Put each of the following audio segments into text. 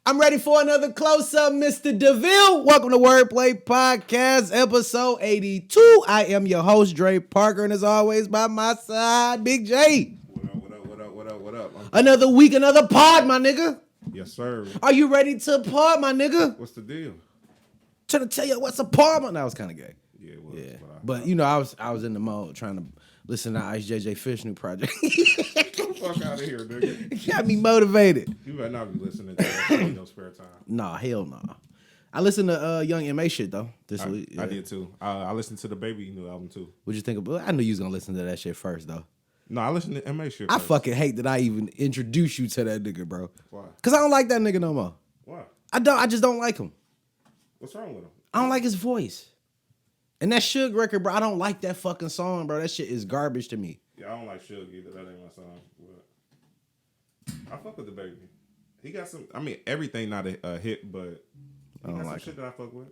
I'm ready for another close-up, Mr. DeVille. Welcome to Wordplay Podcast, episode 82. I am your host, Dre Parker, and as always, by my side, Big J. What up? Another week, another pod, my nigga. Yes, sir. Are you ready to pod, my nigga? What's the deal? Trying to tell you what's a pod, man. That was kind of gay. Yeah, it was. Yeah, but you know, I was in the mode trying to listen to Ice JJ Fish new project. Get the fuck out of here, nigga. It got me motivated. You better not be listening to that in your spare time. Nah, hell nah. I listened to Young M.A. shit though this week. I did too. I listened to the Baby new album too. What'd you think of? I knew you was gonna listen to that shit first though. No, I listened to M.A. shit I first. fucking hate that I even introduced you to that nigga, bro. Why? Cause I don't like that nigga no more. Why? I just don't like him. What's wrong with him? I don't like his voice. And that Suge record, bro, I don't like that fucking song, bro. That shit is garbage to me. Yeah, I don't like Suge either. That ain't my song. But I fuck with the Baby. He got some. I mean, everything not a hit, but he got some shit that I fuck with.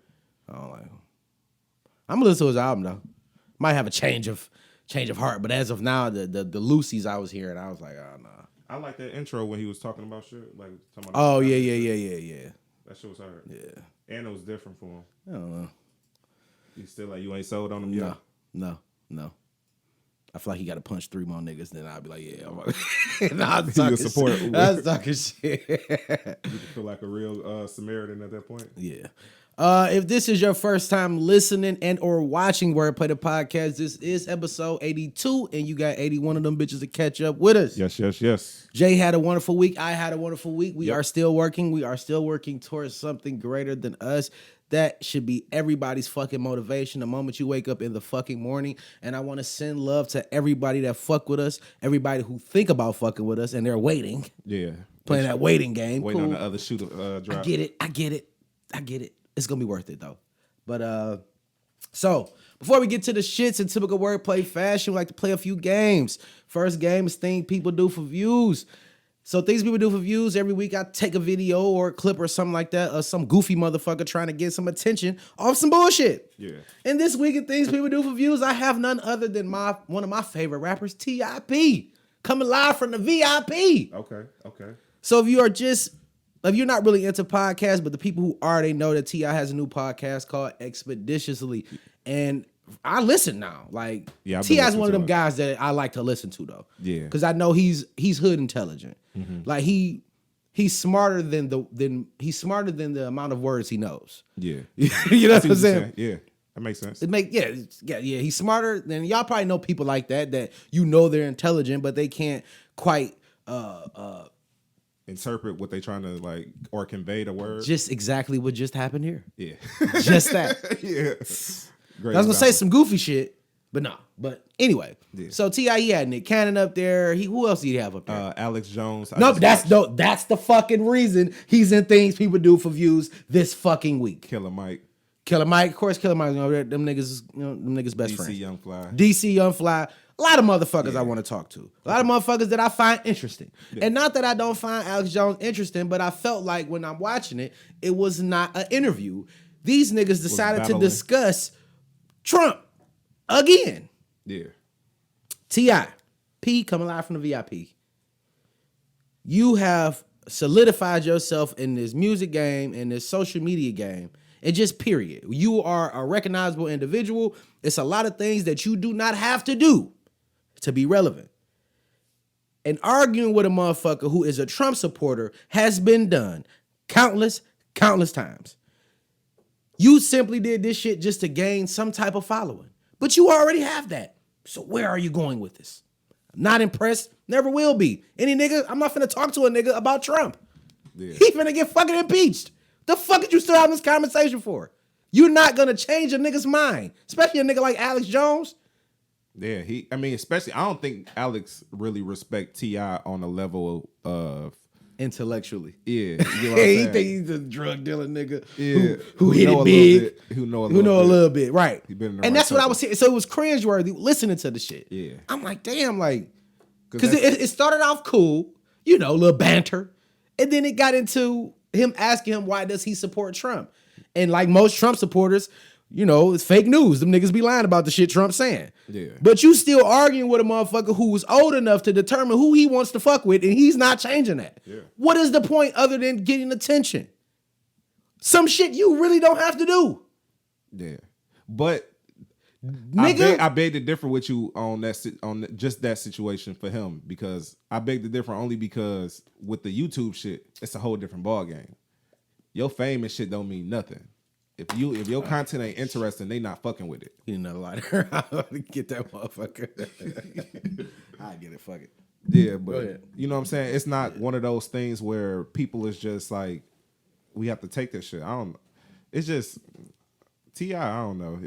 I don't like him. I'm gonna listen to his album though. Might have a change of heart, but as of now, the Lucy's I was hearing, I was like, oh no. I like that intro when he was talking about shit. Like talking about Oh yeah. That shit was hard. Yeah. And it was different for him. I don't know. You still like you ain't sold on him yet? No. I feel like he got to punch 3 more niggas, then I'll be like, yeah. Nah, I was talking shit. I was talking shit. You feel like a real Samaritan at that point? Yeah. If this is your first time listening and or watching Wordplay the Podcast, this is episode 82, and you got 81 of them bitches to catch up with us. Yes. Jay had a wonderful week. I had a wonderful week. We are still working. We are still working towards something greater than us. That should be everybody's fucking motivation the moment you wake up in the fucking morning. And I want to send love to everybody that fuck with us, everybody who think about fucking with us, and they're waiting. Yeah. Playing that waiting game. Waiting cool. on the other shoe to drop. I get it. It's going to be worth it, though. But, so, before we get to the shits in typical wordplay fashion, we like to play a few games. First game is Things People Do for Views. So things people do for views, every week I take a video or a clip or something like that of some goofy motherfucker trying to get some attention off some bullshit. Yeah. And this week in Things People Do for Views, I have none other than one of my favorite rappers, T.I.P. Coming live from the VIP. Okay. So if you're not really into podcasts, but the people who are, they know that T.I. has a new podcast called Expeditiously. And I listen now. Like, T.I.'s one of them guys that I like to listen to, though. Yeah. Because I know he's hood intelligent. Mm-hmm. Like, he's smarter than the amount of words he knows. Yeah. You know what I'm saying? Yeah. That makes sense. He's smarter than y'all probably know people like that you know they're intelligent, but they can't quite interpret what they trying to like or convey the word. Just exactly what just happened here. Yeah. Just that. Yeah. Great I was gonna say some goofy shit, but no. But anyway, yeah. So T.I. he had Nick Cannon up there. Who else did he have up there? Alex Jones. That's the fucking reason he's in Things People Do for Views this fucking week. Killer Mike. Of course, Killer Mike's over there. Them niggas best friends. DC Young Fly. A lot of motherfuckers I want to talk to. A lot of motherfuckers that I find interesting. Yeah. And not that I don't find Alex Jones interesting, but I felt like when I'm watching it, it was not an interview. These niggas decided to discuss Trump again. Yeah. T.I.P. coming live from the VIP. You have solidified yourself in this music game and this social media game. And just period. You are a recognizable individual. It's a lot of things that you do not have to do to be relevant. And arguing with a motherfucker who is a Trump supporter has been done countless times. You simply did this shit just to gain some type of following. But you already have that. So where are you going with this? I'm not impressed. Never will be. I'm not finna talk to a nigga about Trump. Yeah. He finna get fucking impeached. The fuck did you still have this conversation for? You're not gonna change a nigga's mind, especially a nigga like Alex Jones. Yeah, especially I don't think Alex really respect T.I. on a level of intellectually. Yeah, you know he think he's a drug dealer nigga. Yeah, who hit it big, who know a little bit, right? And that's what I was saying. So it was cringeworthy listening to the shit. Yeah, I'm like, damn, like, because it started off cool, a little banter, and then it got into him asking him why does he support Trump, and like most Trump supporters, You know, it's fake news. Them niggas be lying about the shit Trump's saying. Yeah. But you still arguing with a motherfucker who was old enough to determine who he wants to fuck with, and he's not changing that. Yeah. What is the point other than getting attention? Some shit you really don't have to do. Yeah. But nigga, I beg to differ with you on just that situation for him, because I beg to differ only because with the YouTube shit, it's a whole different ball game. Your fame and shit don't mean nothing. If your content ain't interesting, they not fucking with it. You know, lighter. I want to get that motherfucker. I get it. Fuck it. Yeah, but you know what I'm saying? It's not one of those things where people is just like, we have to take this shit. I don't know. It's just T.I., I don't know.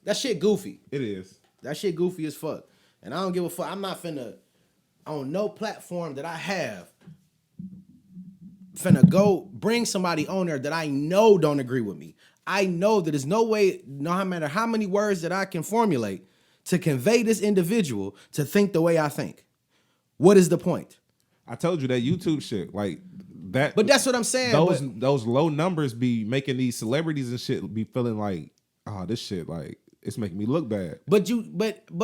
That shit goofy. It is. That shit goofy as fuck. And I don't give a fuck. I'm not finna, on no platform that I have, finna go bring somebody on there that I know don't agree with me. I know that there's no way, no matter how many words that I can formulate to convey this individual to think the way I think. What is the point? I told you that YouTube shit, like that. But that's what I'm saying. Those low numbers be making these celebrities and shit be feeling like, oh, this shit, like, it's making me look bad. But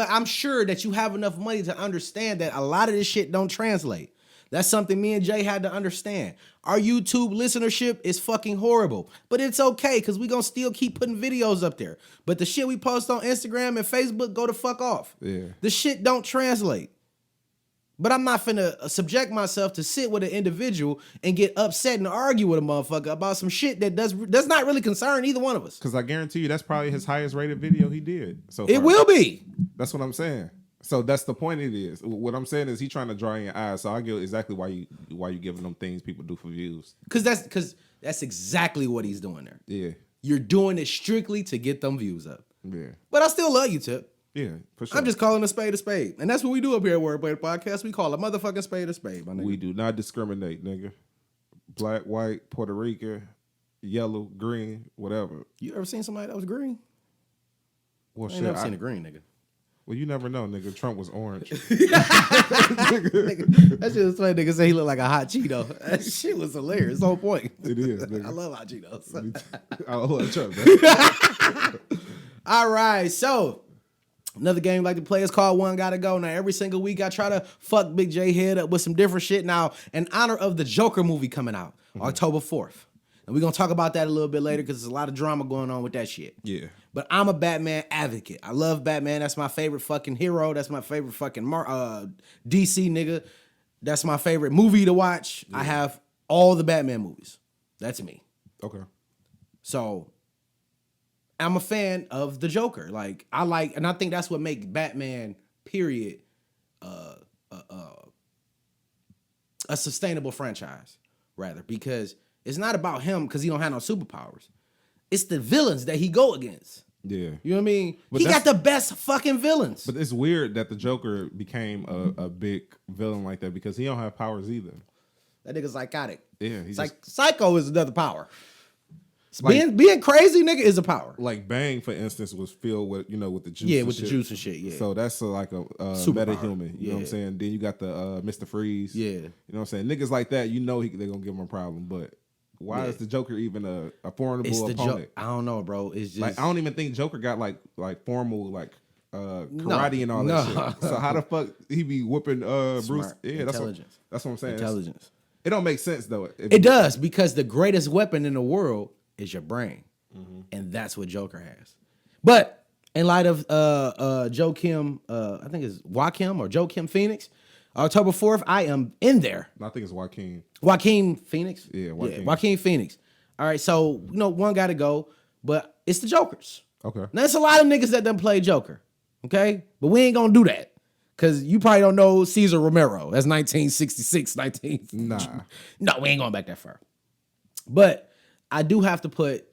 I'm sure that you have enough money to understand that a lot of this shit don't translate. That's something me and Jay had to understand. Our YouTube listenership is fucking horrible. But it's okay, because we gonna still keep putting videos up there. But the shit we post on Instagram and Facebook, go the fuck off. Yeah. The shit don't translate. But I'm not finna subject myself to sit with an individual and get upset and argue with a motherfucker about some shit that does not really concern either one of us. Because I guarantee you that's probably his highest rated video he did. So it will be. That's what I'm saying. So that's the point. It is. What I'm saying is he trying to draw in your eyes. So I get exactly why you giving them things people do for views. Because that's exactly what he's doing there. Yeah. You're doing it strictly to get them views up. Yeah. But I still love you, Tip. Yeah, for sure. I'm just calling a spade a spade. And that's what we do up here at Wordplay the Podcast. We call a motherfucking spade a spade, my nigga. We do not discriminate, nigga. Black, white, Puerto Rican, yellow, green, whatever. You ever seen somebody that was green? Well, I ain't never seen a green nigga. Well, you never know, nigga. Trump was orange. Nigga, that shit was funny. Nigga say he looked like a hot Cheeto. That shit was hilarious. On point. It is, nigga. I love hot Cheetos. I love Trump, man. All right, so another game we like to play is called One Gotta Go. Now, every single week I try to fuck Big J head up with some different shit. Now, in honor of the Joker movie coming out, October 4th. And we're going to talk about that a little bit later because there's a lot of drama going on with that shit. Yeah. But I'm a Batman advocate. I love Batman. That's my favorite fucking hero. That's my favorite fucking DC nigga. That's my favorite movie to watch. Yeah. I have all the Batman movies. That's me. Okay. So I'm a fan of the Joker. And I think that's what makes Batman, period, a sustainable franchise, rather, because it's not about him because he don't have no superpowers. It's the villains that he go against. Yeah. You know what I mean? But he got the best fucking villains. But it's weird that the Joker became a big villain like that because he don't have powers either. That nigga's psychotic. Yeah. He's psycho is another power. Being crazy, nigga, is a power. Like Bang, for instance, was filled with, with the juice. Yeah, with the juice and shit, yeah. So that's like a meta-human. You know what I'm saying? Then you got the Mr. Freeze. Yeah. You know what I'm saying? Niggas like that, they're going to give him a problem. But why is the Joker even a formidable opponent? I don't know, bro. It's just... I don't even think Joker got like formal, karate and all that shit. So how the fuck he be whooping Bruce? Yeah, that's what I'm saying. Intelligence. It don't make sense, though. It does, because the greatest weapon in the world is your brain. Mm-hmm. And that's what Joker has. But in light of Joaquin, I think it's Joaquin or Joaquin Phoenix, October 4th, I am in there. I think it's Joaquin. Joaquin Phoenix? Yeah, Joaquin. Yeah, Joaquin Phoenix. All right, so, one got to go, but it's the Jokers. Okay. Now, there's a lot of niggas that done play Joker, okay? But we ain't going to do that, because you probably don't know Cesar Romero. That's 1966, Nah. No, we ain't going back that far. But I do have to put,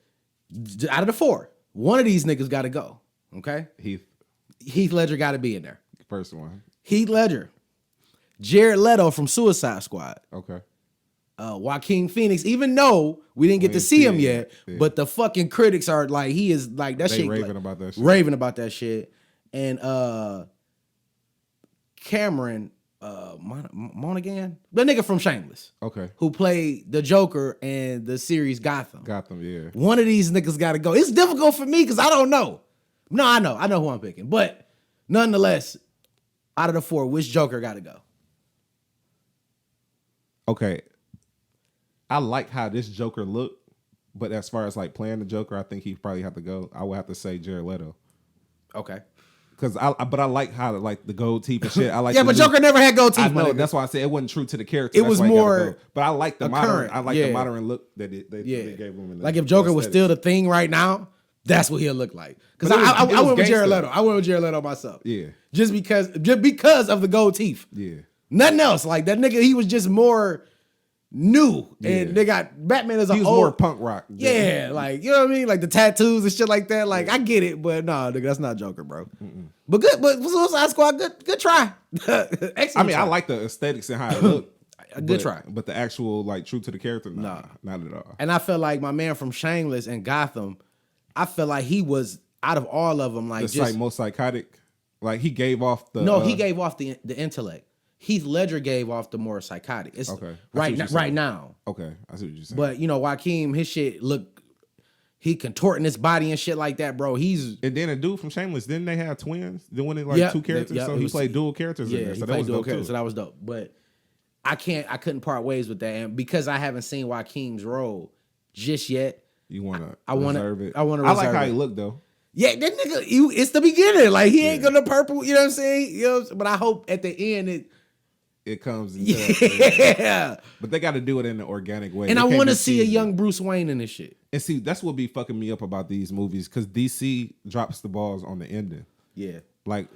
out of the four, one of these niggas got to go, okay? Heath Ledger got to be in there. First one. Heath Ledger. Jared Leto from Suicide Squad. Okay. Joaquin Phoenix, even though we didn't get to see him yet, but the fucking critics are like, he is like, that shit. Raving about that shit. Raving about that shit. And Cameron, Monaghan, the nigga from Shameless, Okay. who played the Joker in the series Gotham. Yeah. One of these niggas got to go. It's difficult for me because I don't know. No, I know who I'm picking, but nonetheless, out of the four, which Joker got to go? Okay. I like how this Joker looked, but as far as like playing the Joker, I think he probably have to go. I would have to say Jared Leto. Okay. Because I like how like the gold teeth and shit. I like yeah, but Joker never had gold teeth. I know that's why I said it wasn't true to the character. It was more, but I like the modern. current. I like the modern look that they gave him. In like if Joker was still the thing right now, that's what he'll look like. Because I went with Jared Leto. I went with Jared Leto myself. Yeah, just because of the gold teeth. Yeah, nothing else. Like that nigga, he was just more new, and they got Batman as a old, more punk rock. Yeah, like you know what I mean, like the tattoos and shit like that. Like I get it, but no, nigga, that's not Joker, bro. But Suicide Squad, good try. I mean, I like the aesthetics and how it looked. A good try, but the actual like true to the character, nah, not at all. And I feel like my man from Shameless and Gotham, I feel like he was out of all of them, like just most psychotic. Like he gave off the he gave off the intellect. Heath Ledger gave off the more psychotic. It's okay. right now. Okay, I see what you're saying. But you know, Joaquin, his shit look, he contorting his body and shit like that, bro. And then a dude from Shameless, didn't they have twins? Then when they like two characters, so he played dual characters. Yeah, in there, he so played that was dual dope characters, too. so that was dope. But I couldn't part ways with that, and because I haven't seen Joaquin's role just yet. You wanna reserve it? I want to. I like how he looked though. Yeah, that nigga, it's the beginning. Like he ain't gonna purple. You know what I'm saying? You know, but I hope at the end it comes. Yeah, but they got to do it in an organic way. And I want to see a young Bruce Wayne in this shit. And see, that's what be fucking me up about these movies because DC drops the balls on the ending. Yeah, like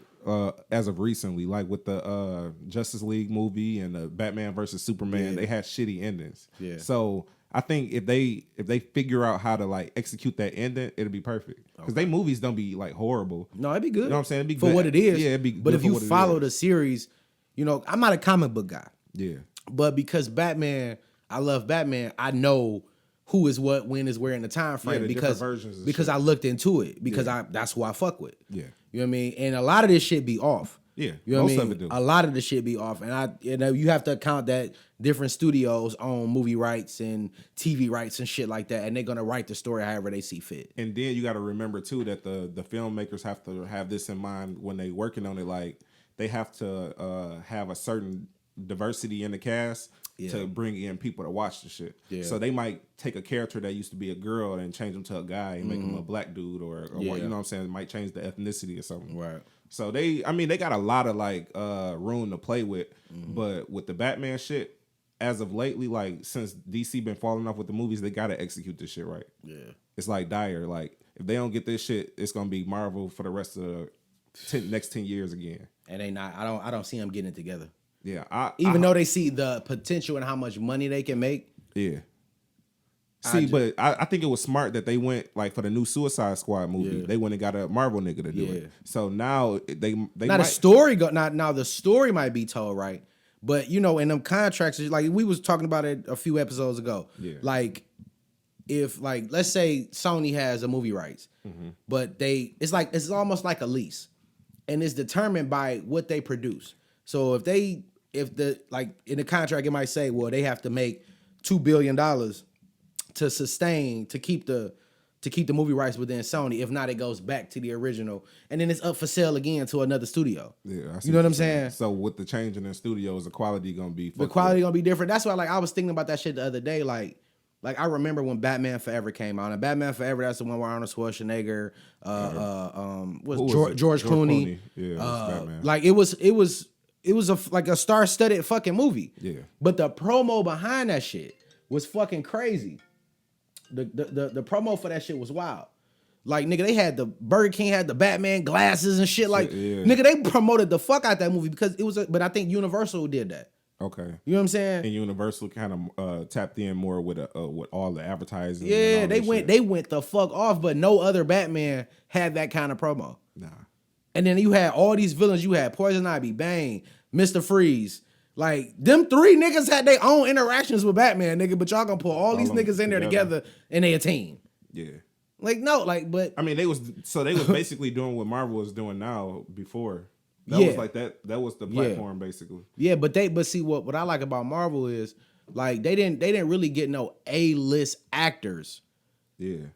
as of recently, like with the Justice League movie and the Batman versus Superman, they had shitty endings. Yeah, so I think if they figure out how to like execute that ending, it'll be perfect. Because they movies don't be like horrible. No, it'd be good. You know what I'm saying? It'd be for good. what it is. Yeah, it'd be. But if you follow the series, you know, I'm not a comic book guy. Yeah. But because Batman, I love Batman, I know who is what, when is where in the time frame because I looked into it because that's who I fuck with. Yeah. You know what I mean? And a lot of this shit be off. Yeah. You know most what I mean? of it do. A lot of the shit be off. And you have to account that different studios own movie rights and TV rights and shit like that, and they're gonna write the story however they see fit. And then you gotta remember too that the filmmakers have to have this in mind when they working on it, like they have to have a certain diversity in the cast to bring in people to watch the shit. Yeah. So they might take a character that used to be a girl and change him to a guy and make him a black dude or you know what I'm saying? It might change the ethnicity or something. Right. So they got a lot of like room to play with, but with the Batman shit, as of lately, like since DC been falling off with the movies, they gotta execute this shit right. Yeah. It's like dire. Like if they don't get this shit, it's gonna be Marvel for the rest of the next 10 years again. And they not. I don't see them getting it together. Yeah, even though they see the potential and how much money they can make. Yeah. See, but I think it was smart that they went like for the new Suicide Squad movie. Yeah. They went and got a Marvel nigga to do it. So now they now the story now the story might be told right, but you know in them contracts like we was talking about it a few episodes ago. Yeah. Like if like let's say Sony has a movie rights, but it's almost like a lease, and it's determined by what they produce. So if in the contract it might say, well, they have to make $2 billion to sustain to keep the movie rights within Sony. If not, it goes back to the original, and then it's up for sale again to another studio. Yeah, you know what I'm saying. So with the change in the studios, the quality gonna be different. That's why I was thinking about that shit the other day. Like I remember when Batman Forever came out, and Batman Forever, that's the one where Arnold Schwarzenegger, George Clooney. Yeah, Batman. Like it was a star-studded fucking movie. Yeah. But the promo behind that shit was fucking crazy. The promo for that shit was wild. Like nigga, they had the Burger King had the Batman glasses and shit. Like nigga, they promoted the fuck out that movie because it was. But I think Universal did that. Okay. You know what I'm saying? And Universal kind of tapped in more with all the advertising. Yeah, they went the fuck off, but no other Batman had that kind of promo. Nah. And then you had all these villains. You had Poison Ivy, Bane, Mr. Freeze. Like, them three niggas had their own interactions with Batman, nigga, but y'all gonna put all these niggas in there together and they a team. Yeah. Like, no, like, but... I mean, they was basically doing what Marvel was doing now before. That was like that. That was the platform basically. Yeah, but see what I like about Marvel is like they didn't really get no A-list actors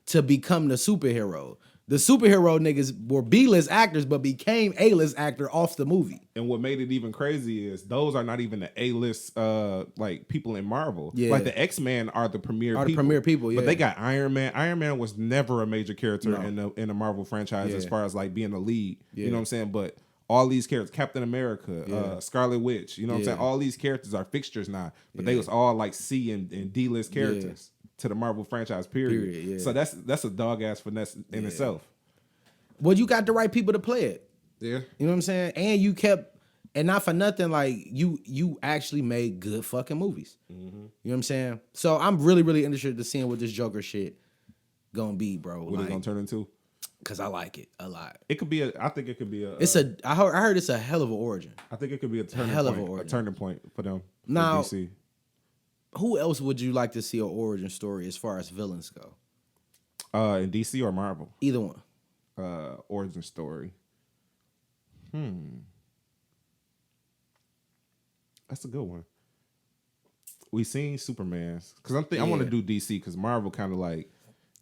to become the superhero. The superhero niggas were B-list actors, but became A-list actor off the movie. And what made it even crazy is those are not even the A-list like people in Marvel. Yeah. Like the X-Men are the premier people. Yeah. But they got Iron Man. Iron Man was never a major character in the Marvel franchise as far as like being a lead. You know what I'm saying? But all these characters, Captain America, Scarlet Witch, you know what I'm saying? All these characters are fixtures now. But they was all like C and D-list characters to the Marvel franchise, period. So that's a dog-ass finesse in itself. Well, you got the right people to play it. Yeah. You know what I'm saying? And you kept, and not for nothing, like you actually made good fucking movies. You know what I'm saying? So I'm really, really interested to seeing what this Joker shit gonna be, bro. What it's gonna turn into? Cause I like it a lot. It could be I think it could be I heard it's a hell of an origin. I think it could be a turning point for them. Now, for DC. Who else would you like to see an origin story as far as villains go? In DC or Marvel? Either one. Origin story. That's a good one. We seen Superman's because I want to do DC because Marvel kind of like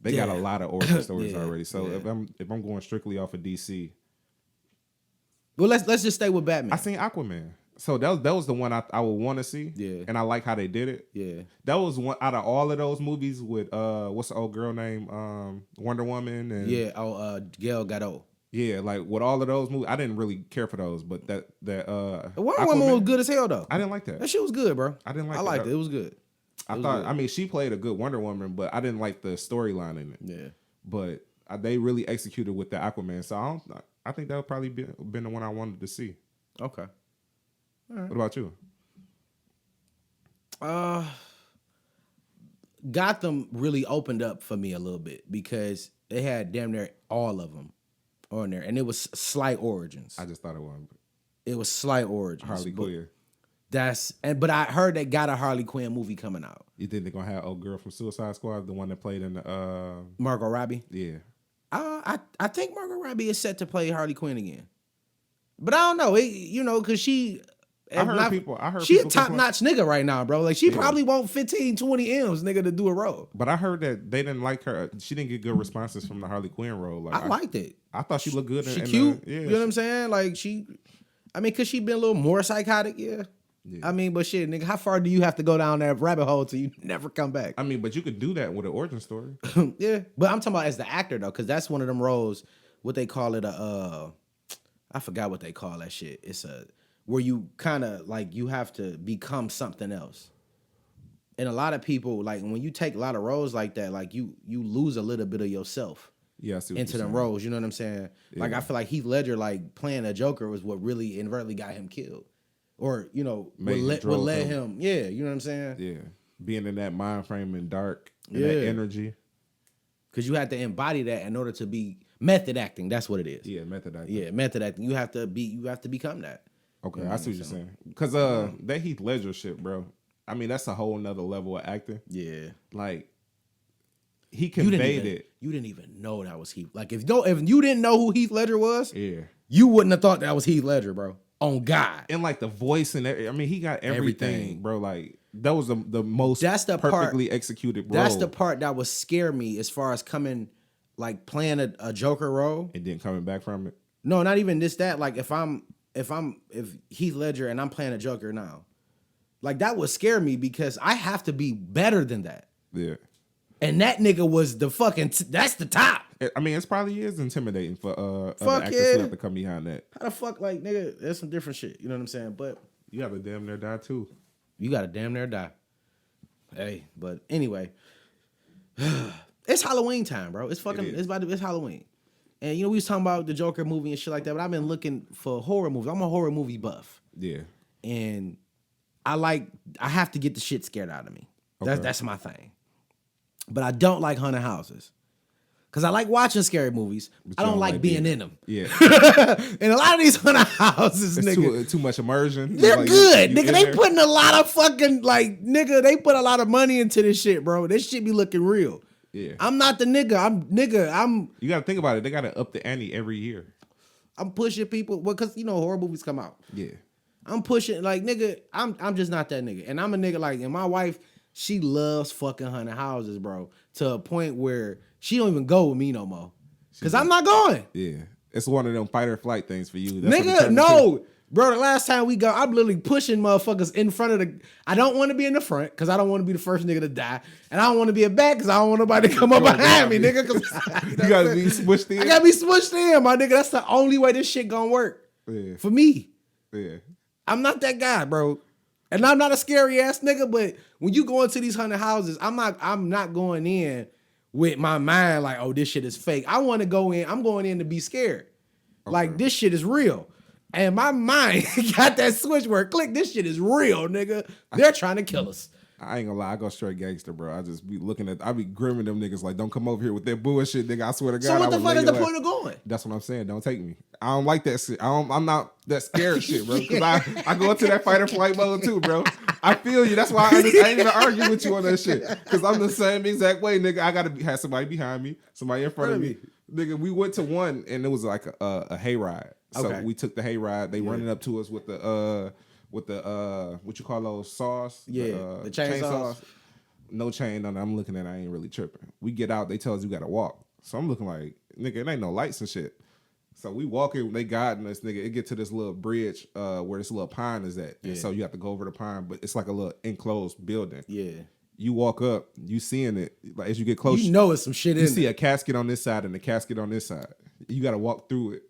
they got a lot of origin stories already. So if I'm going strictly off of DC, well, let's just stay with Batman. I seen Aquaman. So that was the one I would want to see. Yeah. And I like how they did it. Yeah. That was one out of all of those movies with what's the old girl name? Wonder Woman and Gal Gadot. Yeah, like with all of those movies, I didn't really care for those, but that Wonder Woman was good as hell though. I didn't like that. That shit was good, bro. I didn't like. I liked it. It was good. I mean, she played a good Wonder Woman, but I didn't like the storyline in it. Yeah. But they really executed with the Aquaman, so I think that would probably been the one I wanted to see. Okay. All right. What about you? Gotham really opened up for me a little bit because they had damn near all of them on there, and it was slight origins. I just thought it was. It was slight origins. Harley Quinn. But I heard they got a Harley Quinn movie coming out. You think they're gonna have old girl from Suicide Squad, the one that played in the Margot Robbie? Yeah. I think Margot Robbie is set to play Harley Quinn again, but I don't know. Because she. I heard she a top notch nigga right now, bro. Like she probably want 15, 20 M's, nigga, to do a role. But I heard that they didn't like her. She didn't get good responses from the Harley Quinn role. Like I liked it. I thought she looked good. She cute. You know what I'm saying? Like cause she been a little more psychotic. Yeah. I mean, but shit, nigga, how far do you have to go down that rabbit hole till you never come back? I mean, but you could do that with an origin story. Yeah, but I'm talking about as the actor though, because that's one of them roles. What they call it? I forgot what they call that shit. It's where you kind of like you have to become something else. And a lot of people, like when you take a lot of roles like that, like you lose a little bit of yourself into them roles. You know what I'm saying? Yeah. Like I feel like Heath Ledger, like playing a Joker was what really inadvertently got him killed. Or, would let him. Yeah, you know what I'm saying? Yeah. Being in that mind frame and dark and that energy. Because you have to embody that in order to be method acting. That's what it is. Yeah, method acting. Yeah, method acting. You have to become that. Okay, I see what you're saying. Because that Heath Ledger shit, bro. I mean, that's a whole nother level of acting. Yeah. Like, he conveyed it. You didn't even know that was Heath. Like, if you didn't know who Heath Ledger was, you wouldn't have thought that was Heath Ledger, bro. On God. And like the voice and I mean, he got everything, bro. Like, that was the most perfectly executed role. That's the part that would scare me as far as playing a Joker role. And then coming back from it. No, not even that. Like, if Heath Ledger and I'm playing a Joker now, like that would scare me because I have to be better than that. Yeah. And that nigga was the fucking that's the top. I mean, it probably is intimidating for other actors who have to come behind that. How the fuck, like, nigga, there's some different shit. You know what I'm saying? But you gotta damn near die too. You gotta damn near die. Hey, but anyway, it's Halloween time, bro. It's Halloween. And we was talking about the Joker movie and shit like that, but I've been looking for horror movies. I'm a horror movie buff. Yeah. And I have to get the shit scared out of me. Okay. That's my thing. But I don't like haunted houses. Because I like watching scary movies. I don't like being in them. Yeah. And a lot of these haunted houses, it's nigga. Too much immersion. They're like, good. Nigga, they putting a lot of fucking, they put a lot of money into this shit, bro. This shit be looking real. Yeah. I'm not the nigga. I'm. You got to think about it. They got to up the ante every year. I'm pushing people. Well, cause horror movies come out. Yeah. I'm pushing like nigga. I'm just not that nigga, and I'm a nigga like. And my wife, she loves fucking haunted houses, bro, to a point where she don't even go with me no more, cause I'm not going. Yeah, it's one of them fight or flight things for you. That's Nigga, no. Bro, the last time we go, I'm literally pushing motherfuckers in front of the. I don't want to be in the front because I don't want to be the first nigga to die, and I don't want to be in back because I don't want nobody to come up behind me, nigga. You gotta be smushed in. I gotta be smushed in, my nigga. That's the only way this shit gonna work. Yeah. For me. Yeah. I'm not that guy, bro, and I'm not a scary ass nigga. But when you go into these haunted houses, I'm not going in with my mind like, oh, this shit is fake. I want to go in. I'm going in to be scared. Okay. Like this shit is real. And my mind got that switch where click, this shit is real, nigga. They're trying to kill us. I ain't gonna lie, I go straight gangster, bro. I just be I be grimming them niggas like, don't come over here with that bullshit, nigga. I swear to God. So what the fuck is the point of going? That's what I'm saying. Don't take me. I don't like that shit. I'm not that scared shit, bro. Because I go into that fight or flight mode too, bro. I feel you. That's why I ain't even argue with you on that shit. Because I'm the same exact way, nigga. I gotta have somebody behind me, somebody in front of me. Nigga, we went to one and it was like a hayride. So we took the hayride. They running up to us with the what you call those saws? Yeah, the chainsaws. No chain on it. I'm looking at it, I ain't really tripping. We get out, they tell us you gotta walk. So I'm looking like, nigga, it ain't no lights and shit. So we walking, they guiding us, nigga. It get to this little bridge where this little pine is at. Yeah. And so you have to go over the pine, but it's like a little enclosed building. Yeah. You walk up, you seeing it. Like as you get close, you know it's some shit in there. You see a casket on this side and a casket on this side. You gotta walk through it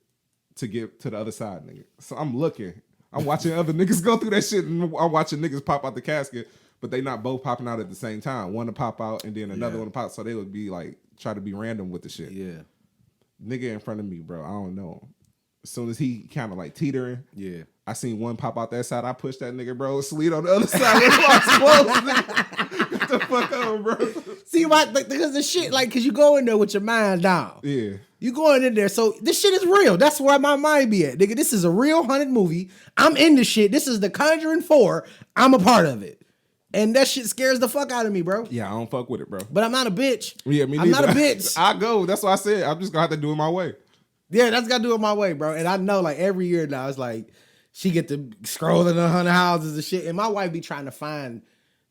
to get to the other side, nigga. So I'm looking. I'm watching other niggas go through that shit, and I'm watching niggas pop out the casket, but they not both popping out at the same time. One to pop out, and then another one to pop. So they would be like, try to be random with the shit. Yeah. Nigga in front of me, bro. I don't know him. As soon as he kind of like teetering, I seen one pop out that side. I pushed that nigga, bro. Slid on the other side. Get the fuck on, bro. See why? Because the shit, like, cause you go in there with your mind down. Yeah. You going in there, so this shit is real. That's where my mind be at, nigga. This is a real haunted movie. I'm in the shit. This is The Conjuring 4. I'm a part of it. And that shit scares the fuck out of me, bro. Yeah, I don't fuck with it, bro. But I'm not a bitch. Yeah, me neither. I'm not a bitch. I go. That's why I said I'm just gonna have to do it my way. Yeah, that's gotta do it my way, bro. And I know, like, every year now, it's like she get to scrolling the haunted houses and shit, and my wife be trying to find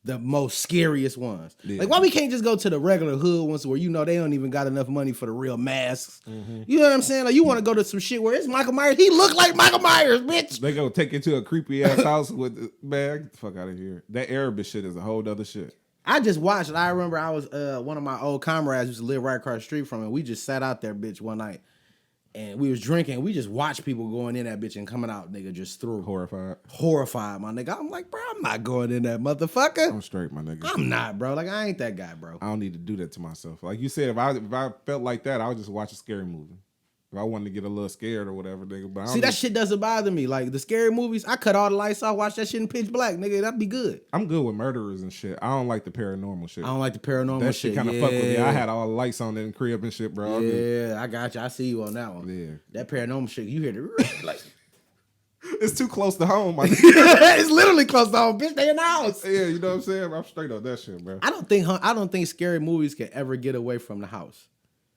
the most scariest ones. Yeah. Like, why we can't just go to the regular hood ones where they don't even got enough money for the real masks? Mm-hmm. You know what I'm saying? Like, you want to go to some shit where it's Michael Myers. He look like Michael Myers, bitch. They go take you to a creepy ass house with man, get the fuck out of here. That Arabic shit is a whole other shit. I just watched it. I remember I was one of my old comrades used to live right across the street from it. We just sat out there, bitch, one night. And we was drinking. We just watched people going in that bitch and coming out, nigga, just through. Horrified, my nigga. I'm like, bro, I'm not going in that motherfucker. I'm straight, my nigga. I'm not, bro. Like, I ain't that guy, bro. I don't need to do that to myself. Like you said, if I felt like that, I would just watch a scary movie. If I wanted to get a little scared or whatever, nigga. But that shit doesn't bother me. Like, the scary movies, I cut all the lights off, watch that shit in pitch black, nigga. That'd be good. I'm good with murderers and shit. I don't like the paranormal shit. I don't like the paranormal shit. That shit kind of fuck with me. I had all the lights on in the crib and shit, bro. Yeah, I got you. I see you on that one. Yeah. That paranormal shit, you hear the like... It's too close to home, my It's literally close to home, bitch. They in the house. Yeah, you know what I'm saying? I'm straight on that shit, bro. I don't think scary movies can ever get away from the house.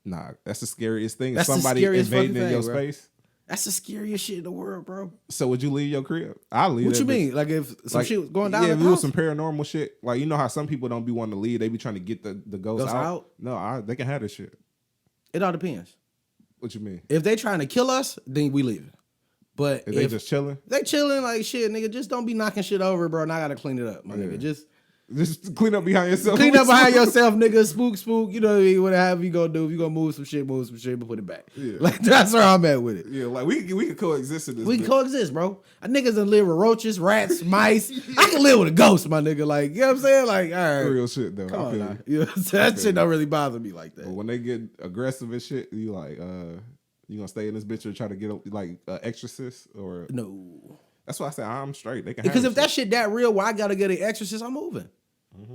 Nah, that's the scariest thing. That's somebody invading in your space. That's the scariest shit in the world, bro. So would you leave your crib? I'll leave. What you mean? Like if some shit was going down? Yeah, if it was some paranormal shit. Like, you know how some people don't be wanting to leave. They be trying to get the ghosts out. No, they can have this shit. It all depends. What you mean? If they trying to kill us, then we leave it. But if they just chilling? They chilling like shit, nigga. Just don't be knocking shit over, bro. And I gotta clean it up, my nigga. Just clean up behind yourself. Clean up behind yourself, nigga. Spook. You know what I mean? Whatever you gonna do. If you gonna move some shit, but put it back. Yeah. Like, that's where I'm at with it. Yeah, like we can coexist in this. We can coexist, bro. Niggas done live with roaches, rats, mice. I can live with a ghost, my nigga. Like, you know what I'm saying? Like, all right. Real shit, though. Come on now. You know what I'm saying? That shit don't really bother me like that. But when they get aggressive and shit, you like, you gonna stay in this bitch or try to get like exorcist or no? That's why I said I'm straight. They can because if that shit that real, where I gotta get an exorcist, I'm moving.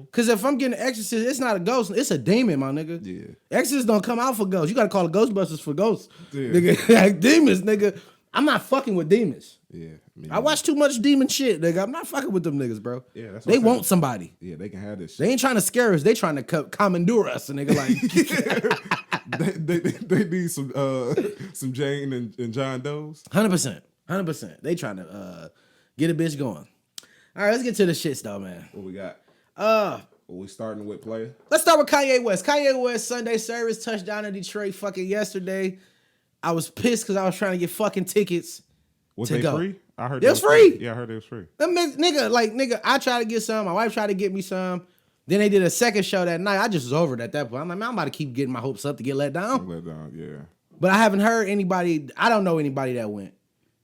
Because if I'm getting an exorcist, it's not a ghost, it's a demon, my nigga. Yeah, exorcists don't come out for ghosts. You gotta call the Ghostbusters for ghosts, nigga. Like demons, nigga. I'm not fucking with demons. Yeah. I watch too much demon shit, nigga. I'm not fucking with them niggas, bro. Yeah, that's what they I'm want saying. somebody. Yeah, they can have this shit. They ain't trying to scare us. They trying to commandeer us, and nigga like they need some Jane and John Doe's. 100%. They trying to get a bitch going. All right, let's get to the shits though, man. What we got? We starting with player. Let's start with Kanye West. Kanye West Sunday service touchdown in Detroit fucking yesterday. I was pissed because I was trying to get fucking tickets. Was to they go. free? I heard it was free. Yeah, I heard it was free. Them nigga, I tried to get some. My wife tried to get me some. Then they did a second show that night. I just was over it at that point. I'm like, man, I'm about to keep getting my hopes up to get let down. Yeah. But I haven't heard anybody. I don't know anybody that went.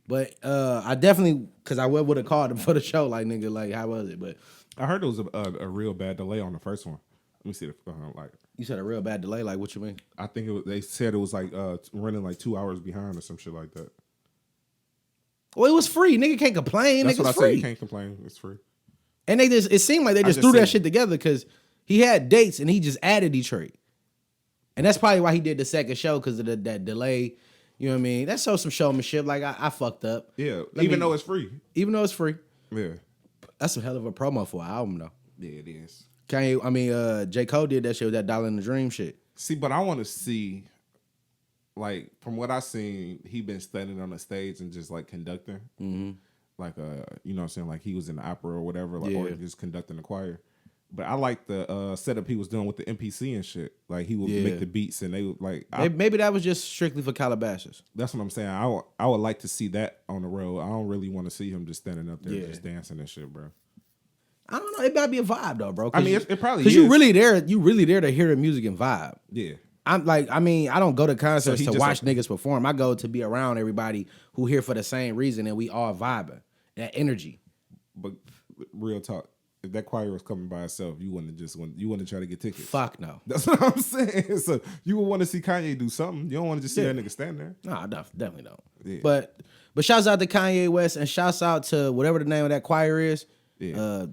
But I definitely, because I would have called them for the show. Like, nigga, like, how was it? But I heard it was a real bad delay on the first one. Let me see the like. You said a real bad delay. Like, what you mean? I think they said it was like running like 2 hours behind or some shit like that. Well, it was free. Nigga can't complain. That's Nigga, what I free. say. You can't complain. It's free. And it seemed like they just threw that shit together because he had dates and he just added Detroit. And that's probably why he did the second show, because of that delay. You know what I mean? That shows some showmanship. Like, I fucked up. Yeah, even though it's free. Even though it's free. Yeah. That's a hell of a promo for an album, though. Yeah, it is. J. Cole did that shit with that Dollar in the Dream shit. See, but I want to see, like, from what I seen, he been standing on the stage and just like conducting, like you know what I'm saying, like he was in the opera or whatever, like or just conducting the choir. But I like the setup he was doing with the MPC and shit. Like he would make the beats and they would like. Maybe that was just strictly for Calabasas. That's what I'm saying. I would like to see that on the road. I don't really want to see him just standing up there just dancing and shit, bro. I don't know. It might be a vibe though, bro. I mean, it probably is. Because you really there to hear the music and vibe. Yeah. I'm like, I don't go to concerts to watch niggas perform. I go to be around everybody who here for the same reason, and we all vibing. That energy. But real talk, if that choir was coming by itself, you wouldn't try to get tickets. Fuck no. That's what I'm saying. So you would want to see Kanye do something. You don't want to just see that nigga stand there. No, I definitely don't. Yeah. But shouts out to Kanye West and shouts out to whatever the name of that choir is. Yeah.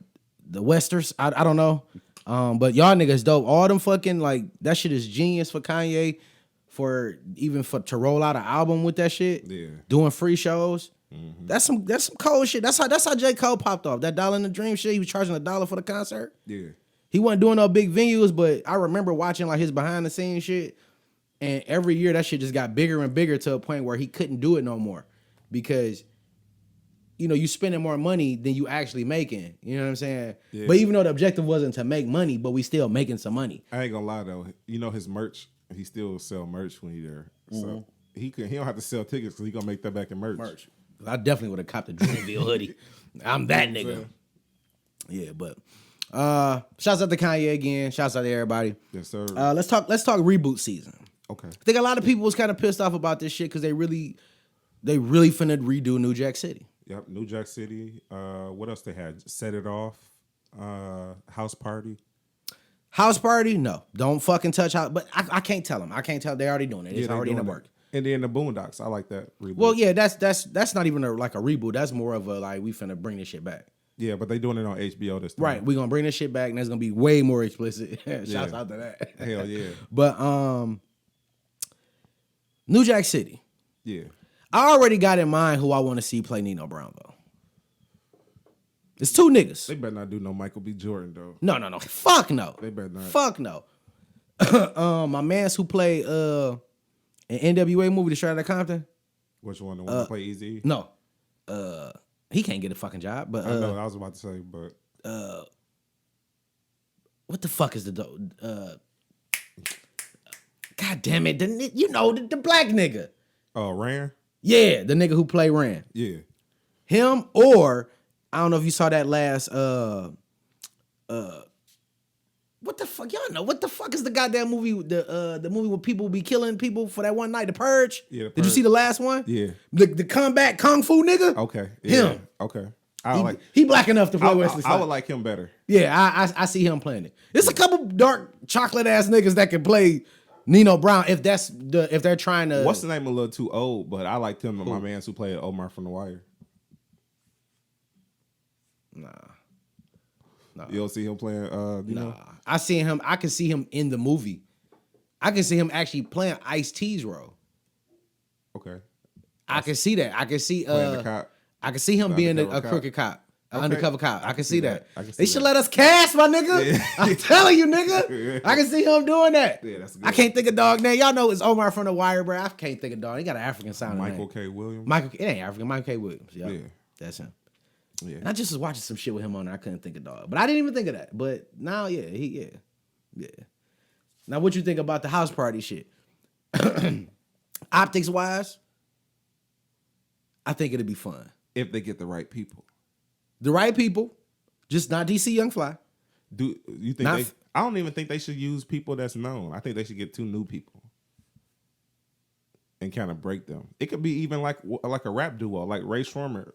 The Westers. I don't know. But y'all niggas dope. All them fucking, like, that shit is genius for Kanye to roll out an album with that shit. Yeah. Doing free shows. Mm-hmm. That's some cold shit. That's how J. Cole popped off. That Dollar in the Dream shit. He was charging $1 for the concert. Yeah. He wasn't doing no big venues, but I remember watching like his behind the scenes shit. And every year that shit just got bigger and bigger to a point where he couldn't do it no more. Because, you know, you spending more money than you actually making. You know what I'm saying? Yeah. But even though the objective wasn't to make money, but we still making some money. I ain't gonna lie though. You know his merch, he still sell merch when he there. So he don't have to sell tickets because he gonna make that back in merch. I definitely would have copped a Dreamville hoodie. I'm that nigga. Yeah, but shouts out to Kanye again. Shouts out to everybody. Yes, sir. Let's talk reboot season. Okay. I think a lot of people was kind of pissed off about this shit because they really finna redo New Jack City. Yep, New Jack City. What else they had? Set It Off. House Party. House Party? No. Don't fucking touch house. But I can't tell them. I can't tell. They're already doing it. It's already in the work. And then the Boondocks. I like that reboot. Well, yeah, that's not even like a reboot. That's more of a like we finna bring this shit back. Yeah, but they doing it on HBO this time. Right. We're gonna bring this shit back and it's gonna be way more explicit. Shouts out to that. Hell yeah. But New Jack City. Yeah. I already got in mind who I want to see play Nino Brown though. It's two niggas. They better not do no Michael B. Jordan though. No. Fuck no. They better not. Fuck no. My mans who played an NWA movie, The Straight Outta Compton. Which one? The one that play Easy? No. He can't get a fucking job. But I know. I was about to say, but what the fuck is the God damn it! The black nigga. Oh, Ran. Yeah, the nigga who played Ran. Yeah. Him or I don't know if you saw that last what the fuck? Y'all know what the fuck is the goddamn movie? The movie where people be killing people for that one night, The Purge. Yeah. Did you see the last one? Yeah. The comeback kung fu nigga. Okay. Yeah. Him. Okay. He black enough to play Wesley Snipes. I would like him better. Yeah, I see him playing it. There's a couple dark chocolate ass niggas that can play Nino Brown if they're trying to. What's the name? A little too old, but I liked him and my mans who played Omar from The Wire. Nah. You don't see him playing? Nah. I can see him in the movie. I can see him actually playing Ice-T's role. Okay. I can see that. I can see playing the cop. I can see him The being a undercover crooked cop. An Okay. undercover cop. I can see that. I can see They should that. let us cast, my nigga. Yeah. I'm telling you, nigga. I can see him doing that. Yeah, that's good. I can't think of dog name. Y'all know it's Omar from The Wire, bro. I can't think of dog. He got an African sound. Michael name. K. Williams. It ain't African. Michael K. Williams. Yep. Yeah. That's him. Yeah. And I just was watching some shit with him on there. I couldn't think of dog. But I didn't even think of that. But now, yeah. Now, what you think about the house party shit? Optics wise, I think it'd be fun. If they get the right people. The right people, just not DC Young Fly. Do you think Not they? f- I don't even think they should use people that's known. I think they should get 2 new people and kind of break them. It could be even like a rap duo, like Ray Shrummer.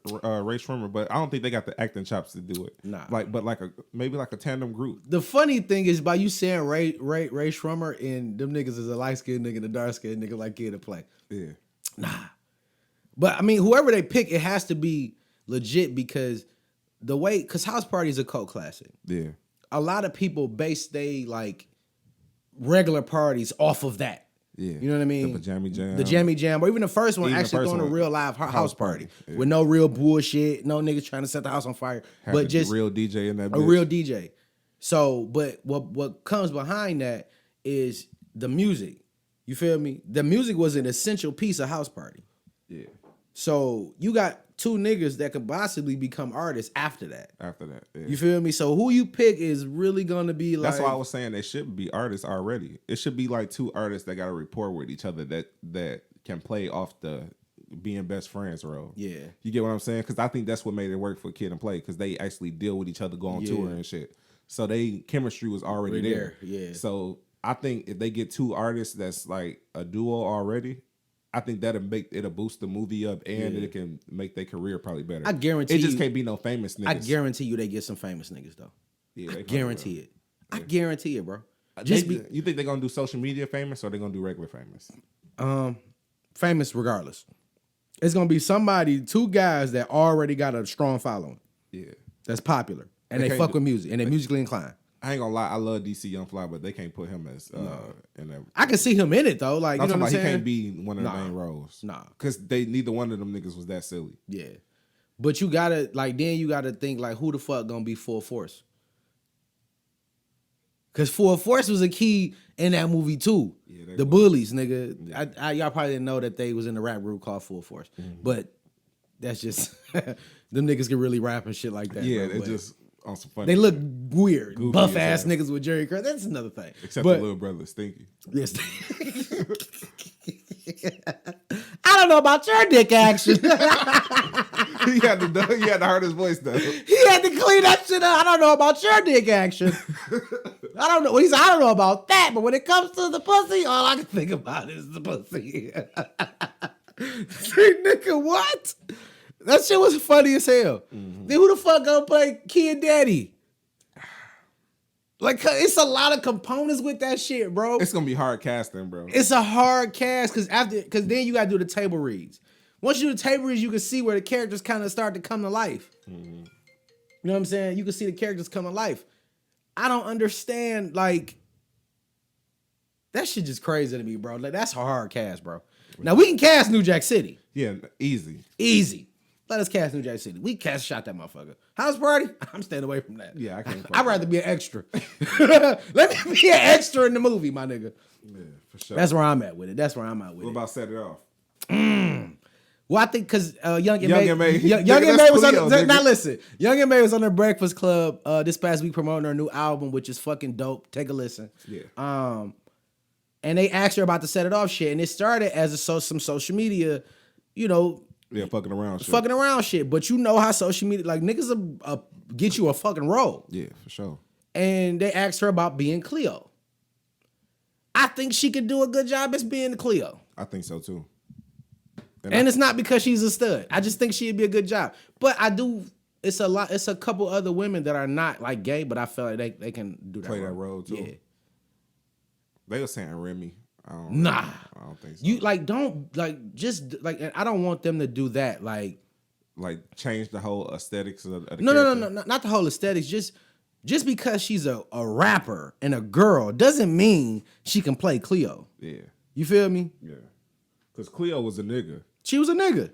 But I don't think they got the acting chops to do it. Nah. But maybe like a tandem group. The funny thing is, by you saying Ray Shrummer and them niggas is a light skinned nigga and a dark skinned nigga like kid to play. Yeah. Nah. But I mean, whoever they pick, it has to be legit because because House Party is a cult classic. Yeah. A lot of people base they like regular parties off of that. Yeah. You know what I mean? The Jammy Jam. The Jammy Jam, or even the first one Even the actually first throwing a one. real live house party Yeah. with no real bullshit, no niggas trying to set the house on fire, Have but a just real DJ in that. a bitch. real DJ. So, but what comes behind that is the music. You feel me? The music was an essential piece of house party. Yeah. So you got 2 niggas that could possibly become artists after that. After that. Yeah. You feel me? So who you pick is really gonna be like. That's why I was saying they should be artists already. It should be like 2 artists that got a rapport with each other that can play off the being best friends role. Yeah. You get what I'm saying? Because I think that's what made it work for Kid and Play, because they actually deal with each other, go on tour and shit. So they chemistry was already there. Yeah. So I think if they get 2 artists that's like a duo already, I think it'll boost the movie up and it can make their career probably better. I guarantee it just you- can't be no famous niggas. I guarantee you they get some famous niggas though. Yeah, I they guarantee it. I guarantee it, bro. You think they're gonna do social media famous or they're gonna do regular famous? Famous regardless. It's gonna be 2 guys that already got a strong following. Yeah. That's popular. And they can't fuck do- with music and they're musically inclined. I ain't gonna lie, I love DC Young Fly, but they can't put him as in that. I can see him in it though. Like, I'm you know talking what I'm about he saying? can't be one of the Nah. main roles. Nah. Cause neither one of them niggas was that silly. Yeah. But you gotta then you gotta think like who the fuck gonna be Full Force? Cause Full Force was a key in that movie too. Yeah, they the was. Bullies, nigga. Y'all probably didn't know that they was in a rap group called Full Force. Mm-hmm. But that's just them niggas can really rap and shit like that. Yeah, bro, they but just on some funny. they look weird. Goofy Buff as ass hell. niggas with Jerry Curl. That's another thing. except but, the little brother Stinky. Yes. I don't know about your dick action. he had the hardest voice though. He had to clean that shit up. I don't know about your dick action. I don't know. He said, I don't know about that, but when it comes to the pussy, all I can think about is the pussy. Nigga, what? That shit was funny as hell. Then who the fuck gonna play Kid Daddy? Like, it's a lot of components with that shit, bro. It's gonna be hard casting, bro. It's a hard cast because then you gotta do the table reads. Once you do the table reads, you can see where the characters kind of start to come to life. You know what I'm saying? You can see the characters come to life. I don't understand, like, that shit just crazy to me, bro. Like, that's a hard cast, bro. Now we can cast New Jack City. Yeah, easy. Easy. Let us cast New Jack City. We shot that motherfucker. House party? I'm staying away from that. Yeah, I can't fuck I'd with rather be an extra. Let me be an extra in the movie, my nigga. Yeah, for sure. That's where I'm at with it. That's where I'm at with What it. about Set It Off? Well, I think because Young and Young and May, May. Young Nigga, and that's May was Cleo, on. nigga. Now listen, Young and May was on the Breakfast Club this past week promoting her new album, which is fucking dope. Take a listen. Yeah. And they asked her about the Set It Off shit, and it started as some social media, you know, Yeah, fucking around shit. fucking around shit. But you know how social media, like niggas get you a fucking role. Yeah, for sure. And they asked her about being Cleo. I think she could do a good job as being Cleo. I think so too. And it's not because she's a stud. I just think she'd be a good job. But I do. It's a couple other women that are not like gay, but I feel like they can do that. Play that role, too. Yeah. They were saying Remy. I don't think so. You like don't like just like I don't want them to do that. Like change the whole aesthetics of the no, character. not the whole aesthetics. Just because she's a rapper and a girl doesn't mean she can play Cleo. Yeah, You feel me? yeah. Because Cleo was a nigga. She was a nigga.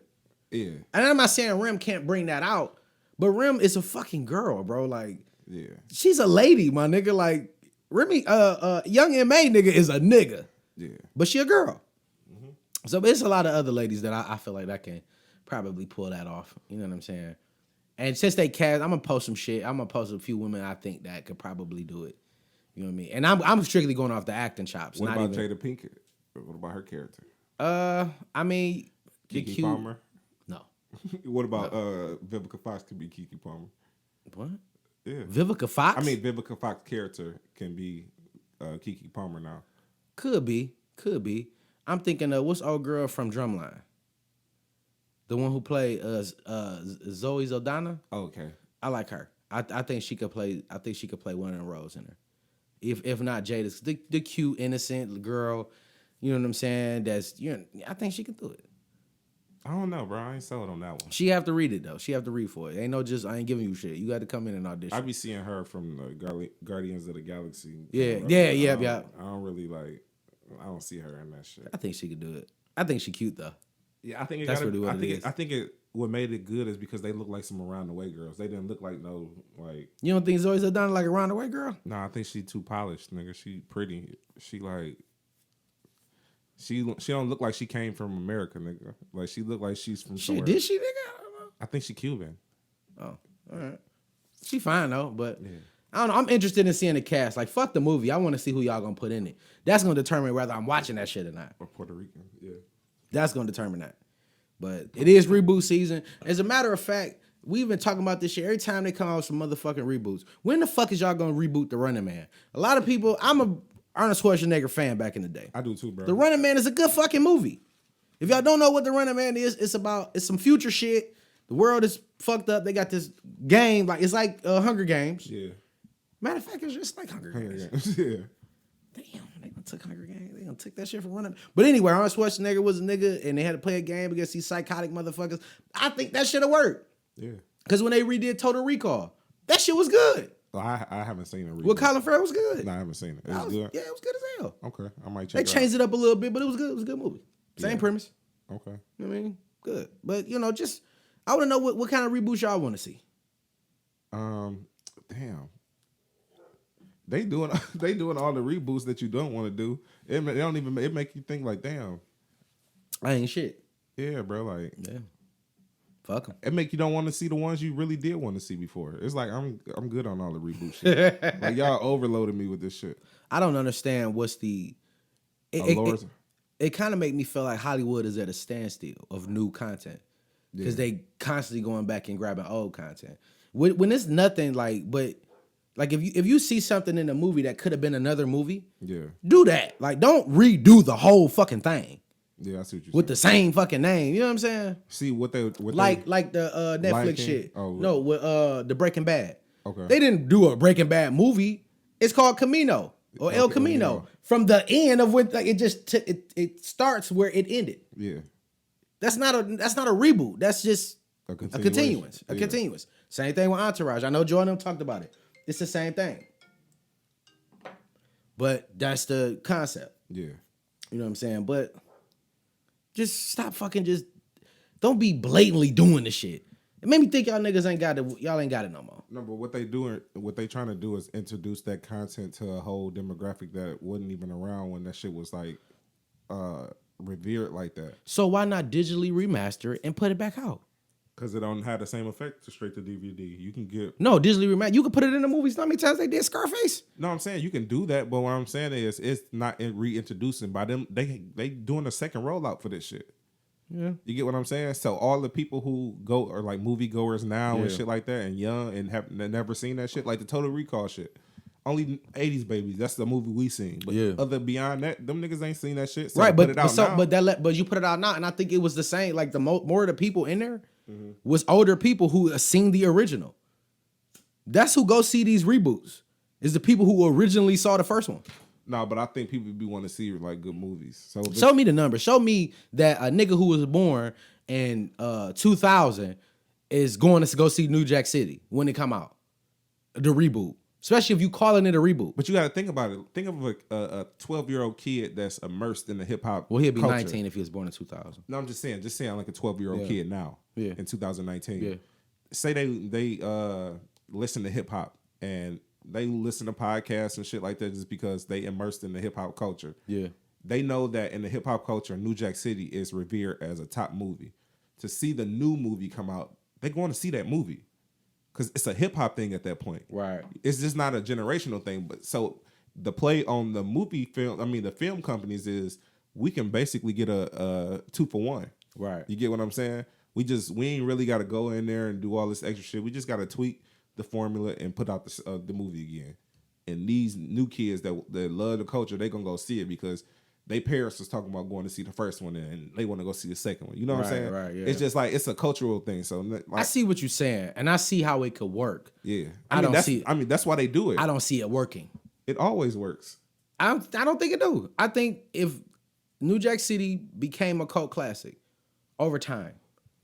Yeah. And I'm not saying Rem can't bring that out, but Rem is a fucking girl, bro. Like, Yeah. she's a lady, my nigga. Like, Remy, young M.A. nigga is a nigga. Yeah. But she a girl. So there's a lot of other ladies that I feel like I can probably pull that off. You know what I'm saying? And since they cast, I'm gonna post some shit. I'm gonna post a few women I think that could probably do it. You know what I mean? And I'm strictly going off the acting chops. What not about even, Jada Pinkett? What about her character? I mean, the Keke cute. Palmer? No. What about Vivica Fox could be Keke Palmer? What? Yeah. Vivica Fox? I mean, Vivica Fox character can be Keke Palmer now. Could be. I'm thinking of what's old girl from Drumline? The one who played Zoe Saldana. Oh, okay. I like her. I think she could play. I think she could play one of the roles in her. If not Jada's the cute innocent girl, you know what I'm saying? I think she could do it. I don't know, bro. I ain't sold on that one. She have to read it though. She have to read for it. Ain't no just I ain't giving you shit. You got to come in and audition. I be seeing her from the Guardians of the Galaxy. Yeah. I don't really like. I don't see her in that shit. I think she could do it. I think she cute though. Yeah, I think That's really what it is. I think what made it good is because they look like some around the way girls. They didn't look like no like. You don't think Zoe Saldana like a roundaway girl? Nah, I think she too polished, nigga. She pretty. She like. She don't look like she came from America, nigga. Like she look like she's from somewhere. Did she, nigga? I don't know. I think she Cuban. Oh, all right. She fine though, but Yeah. I don't know. I'm interested in seeing the cast. Like, fuck the movie. I want to see who y'all gonna put in it. That's gonna determine whether I'm watching that shit or not. Or Puerto Rican, yeah. That's gonna determine that. But it is reboot season. As a matter of fact, we've been talking about this shit every time they come out with some motherfucking reboots. When the fuck is y'all gonna reboot The Running Man? A lot of people. I'm a Arnold Schwarzenegger fan back in the day. I do too, bro. The Running Man is a good fucking movie. If y'all don't know what The Running Man is, it's some future shit. The world is fucked up. They got this game, it's like Hunger Games. Yeah. Matter of fact, it's just like Hunger Games. Yeah. Damn, they done took Hunger Games. They done took that shit from Running. But anyway, Arnold Schwarzenegger was a nigga, and they had to play a game against these psychotic motherfuckers. I think that should have worked. Yeah. Because when they redid Total Recall, that shit was good. Well, I haven't seen it. Well, Colin Farrell was good. No, I haven't seen it. It was good. Yeah, it was good as hell. Okay, I might check. They changed it up a little bit, but it was good. It was a good movie. Same premise. Okay. You know what I mean? Good. But, just, I want to know what kind of reboots y'all want to see. Damn. They doing all the reboots that you don't want to do. It make you think like, damn. I ain't shit. Yeah, bro. Like, Yeah. Fuck them. it make you don't want to see the ones you really did want to see before. It's like I'm good on all the reboot shit. Like y'all overloaded me with this shit. I don't understand what's the. It kind of make me feel like Hollywood is at a standstill of new content because they constantly going back and grabbing old content. When it's nothing but if you see something in a movie that could have been another movie, do that. Like, don't redo the whole fucking thing. Yeah, I see what you're with the same fucking name. You know what I'm saying? See what the Netflix shit. Oh, no, with the Breaking Bad. Okay. They didn't do a Breaking Bad movie. It's called Camino or El Camino. From the end of when it starts where it ended. Yeah. That's not a reboot. That's just a continuance. A Yeah. continuance. Same thing with Entourage. I know Joe and them talked about it. It's the same thing. But that's the concept. Yeah. You know what I'm saying? But just stop don't be blatantly doing the shit. It made me think y'all niggas ain't got it no more. No, but what they trying to do is introduce that content to a whole demographic that wasn't even around when that shit was like revered like that. So why not digitally remaster it and put it back out? Because it don't have the same effect to straight to DVD. You can get digitally remaster. You can put it in the movies. How many times they did Scarface? No, I'm saying you can do that, but what I'm saying is it's not reintroducing by them. They doing a second rollout for this shit. Yeah, you get what I'm saying. So all the people who go are like movie goers now and shit like that, and young and have never seen that shit, like the Total Recall shit. Only 80s babies. That's the movie we seen. But other beyond that, them niggas ain't seen that shit. So right, but you put it out now, and I think it was the same. Like the more of the people in there was older people who seen the original. That's who go see these reboots. Is the people who originally saw the first one. No, but I think people be want to see like good movies. So show me the number. Show me that a nigga who was born in 2000 is going to go see New Jack City when it come out, the reboot. especially if you calling it a reboot. But you got to think about it. Think of a 12-year-old kid that's immersed in the hip hop. Well, he'll be culture. 19 if he was born in 2000. No, I'm just saying like a 12-year-old kid now in 2019. Yeah. Say they listen to hip hop and they listen to podcasts and shit like that just because they immersed in the hip hop culture. Yeah. They know that in the hip hop culture, New Jack City is revered as a top movie. To see the new movie come out, they're going to see that movie because it's a hip hop thing at that point. Right. It's just not a generational thing. But so the play on the the film companies is we can basically get a 2-for-1. Right. You get what I'm saying? We ain't really got to go in there and do all this extra shit. We just got to tweak the formula and put out the movie again. And these new kids that love the culture, they gonna go see it because they parents was talking about going to see the first one and they want to go see the second one. You know what I'm saying? Right, yeah. It's just like it's a cultural thing. So like, I see what you're saying, and I see how it could work. Yeah, I don't see it. I mean, that's why they do it. I don't see it working. It always works. I don't think it do. I think if New Jack City became a cult classic over time,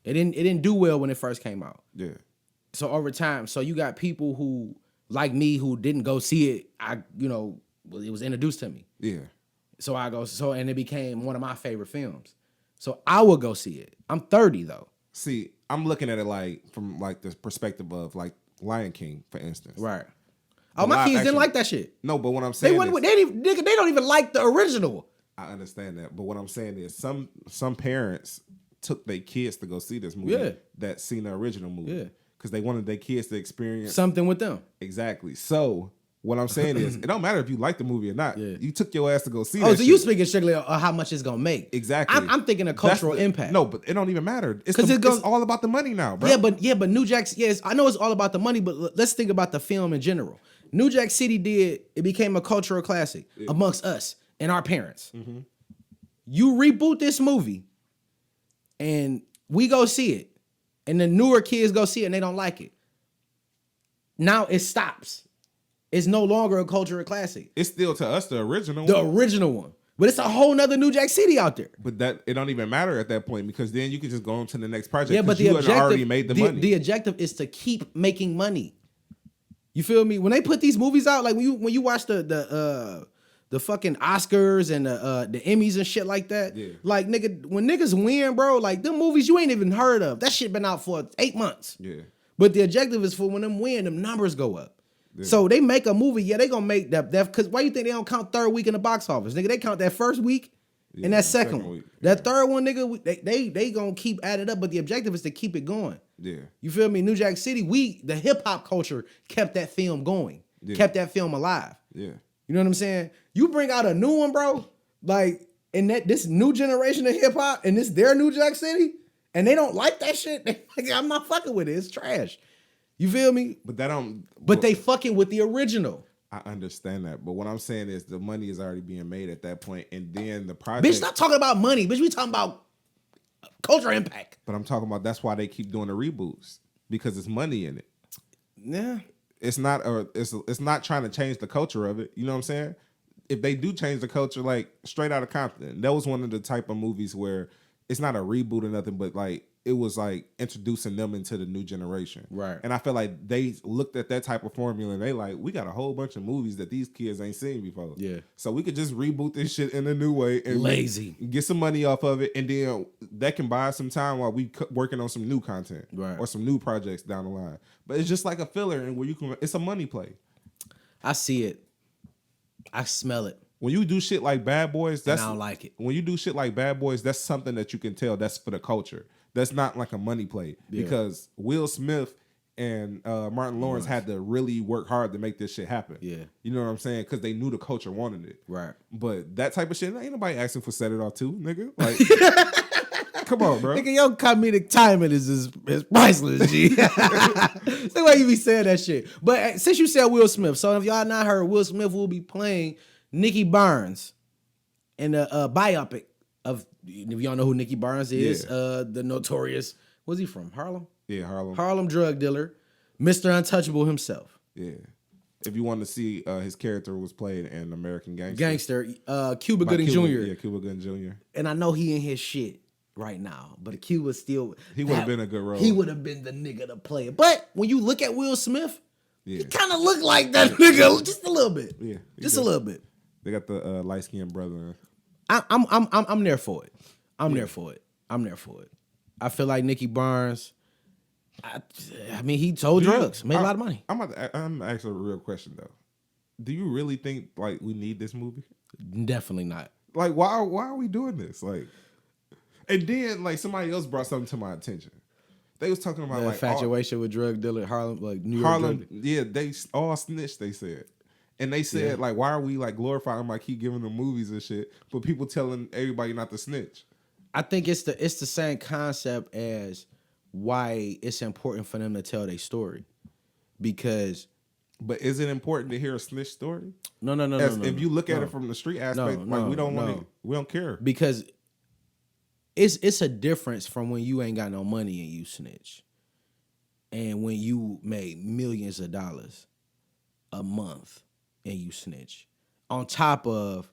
it didn't do well when it first came out. Yeah. So over time, so you got people who like me who didn't go see it. It was introduced to me. Yeah. So and it became one of my favorite films. So I will go see it. I'm 30 though. See, I'm looking at it from the perspective of like Lion King, for instance. Right. Oh, my kids didn't like that shit. No, but what I'm saying they don't even like the original. I understand that, but what I'm saying is some parents took their kids to go see this movie that seen the original movie. Yeah. Because they wanted their kids to experience something with them. Exactly. So what I'm saying is, it don't matter if you like the movie or not. Yeah. You took your ass to go see that. Oh, so you speaking strictly of how much it's gonna make? Exactly. I'm thinking of cultural impact. No, but it don't even matter. It's all about the money now, bro. Yeah, but New Jack. Yes, I know it's all about the money, but let's think about the film in general. New Jack City it became a cultural classic amongst us and our parents. Mm-hmm. You reboot this movie, and we go see it. And the newer kids go see it and they don't like it. Now it stops. It's no longer a cultural classic. It's still to us the original one. The original one. But it's a whole nother New Jack City out there. But it don't even matter at that point because then you can just go on to the next project. Yeah, but the objective already made the money. The objective is to keep making money. You feel me? When they put these movies out, like when you watch the fucking Oscars and the Emmys and shit like that. Yeah. Like, nigga, when niggas win, bro, like, them movies you ain't even heard of. That shit been out for 8 months. Yeah. But the objective is for when them win, them numbers go up. Yeah. So they make a movie, they gonna make that because why you think they don't count third week in the box office? Nigga, they count that first week and that second one. That third one, nigga, they gonna keep adding up, but the objective is to keep it going. Yeah. You feel me? New Jack City, the hip-hop culture kept that film going. Yeah. Kept that film alive. Yeah. You know what I'm saying? You bring out a new one, bro, like, and this new generation of hip hop, and this their New Jack City, and they don't like that shit. I'm not fucking with it. It's trash. You feel me? But they fucking with the original. I understand that, but what I'm saying is the money is already being made at that point, and then the project. Bitch, stop talking about money. Bitch, we talking about cultural impact. But I'm talking about that's why they keep doing the reboots because it's money in it. Yeah. It's not trying to change the culture of it. You know what I'm saying? If they do change the culture, like Straight Outta Compton, that was one of the type of movies where it's not a reboot or nothing, but like it was like introducing them into the new generation. Right. And I feel like they looked at that type of formula and they like, we got a whole bunch of movies that these kids ain't seen before. Yeah. So we could just reboot this shit in a new way and get some money off of it. And then that can buy us some time while we working on some new content or some new projects down the line. But it's just like a filler and it's a money play. I see it. I smell it. When you do shit like Bad Boys, I don't like it. When you do shit like Bad Boys, that's something that you can tell that's for the culture. That's not like a money play because Will Smith and Martin Lawrence had to really work hard to make this shit happen. Yeah, you know what I'm saying? Because they knew the culture wanted it. Right. But that type of shit, ain't nobody asking for Set It Off too, nigga. Like, come on, bro. Nigga, your comedic timing is priceless, G. That's the way you be saying that shit. But since you said Will Smith, so if y'all not heard, Will Smith will be playing Nicky Barnes in a biopic of, if y'all know who Nicky Barnes is, the notorious, where's he from? Harlem? Yeah, Harlem. Harlem drug dealer, Mr. Untouchable himself. Yeah. If you want to see, his character was played in American Gangster. Cuba Gooding Jr. Yeah, Cuba Gooding Jr. And I know he in his shit right now, but Cuba still... He would have been a good role. He would have been the nigga to play it. But when you look at Will Smith, He kind of looked like that nigga just a little bit. Yeah, just a little bit. They got the light skinned brother. I'm there for it. I'm there for it. I feel like Nicky Barnes. I mean, he sold drugs, made a lot of money. I'm asking a real question though. Do you really think like we need this movie? Definitely not. Like, why are we doing this? Like, and then like somebody else brought something to my attention. They was talking about the like infatuation with drug dealer Harlem, like New York. Harlem, yeah, they all snitched. They said, and they said like, why are we like glorifying like keep giving them movies and shit, but people telling everybody not to snitch? I think it's the same concept as why it's important for them to tell their story, because. But is it important to hear a snitch story? No. If you look at it from the street aspect, we don't care. Because it's a difference from when you ain't got no money and you snitch, and when you made millions of dollars a month and you snitch. On top of,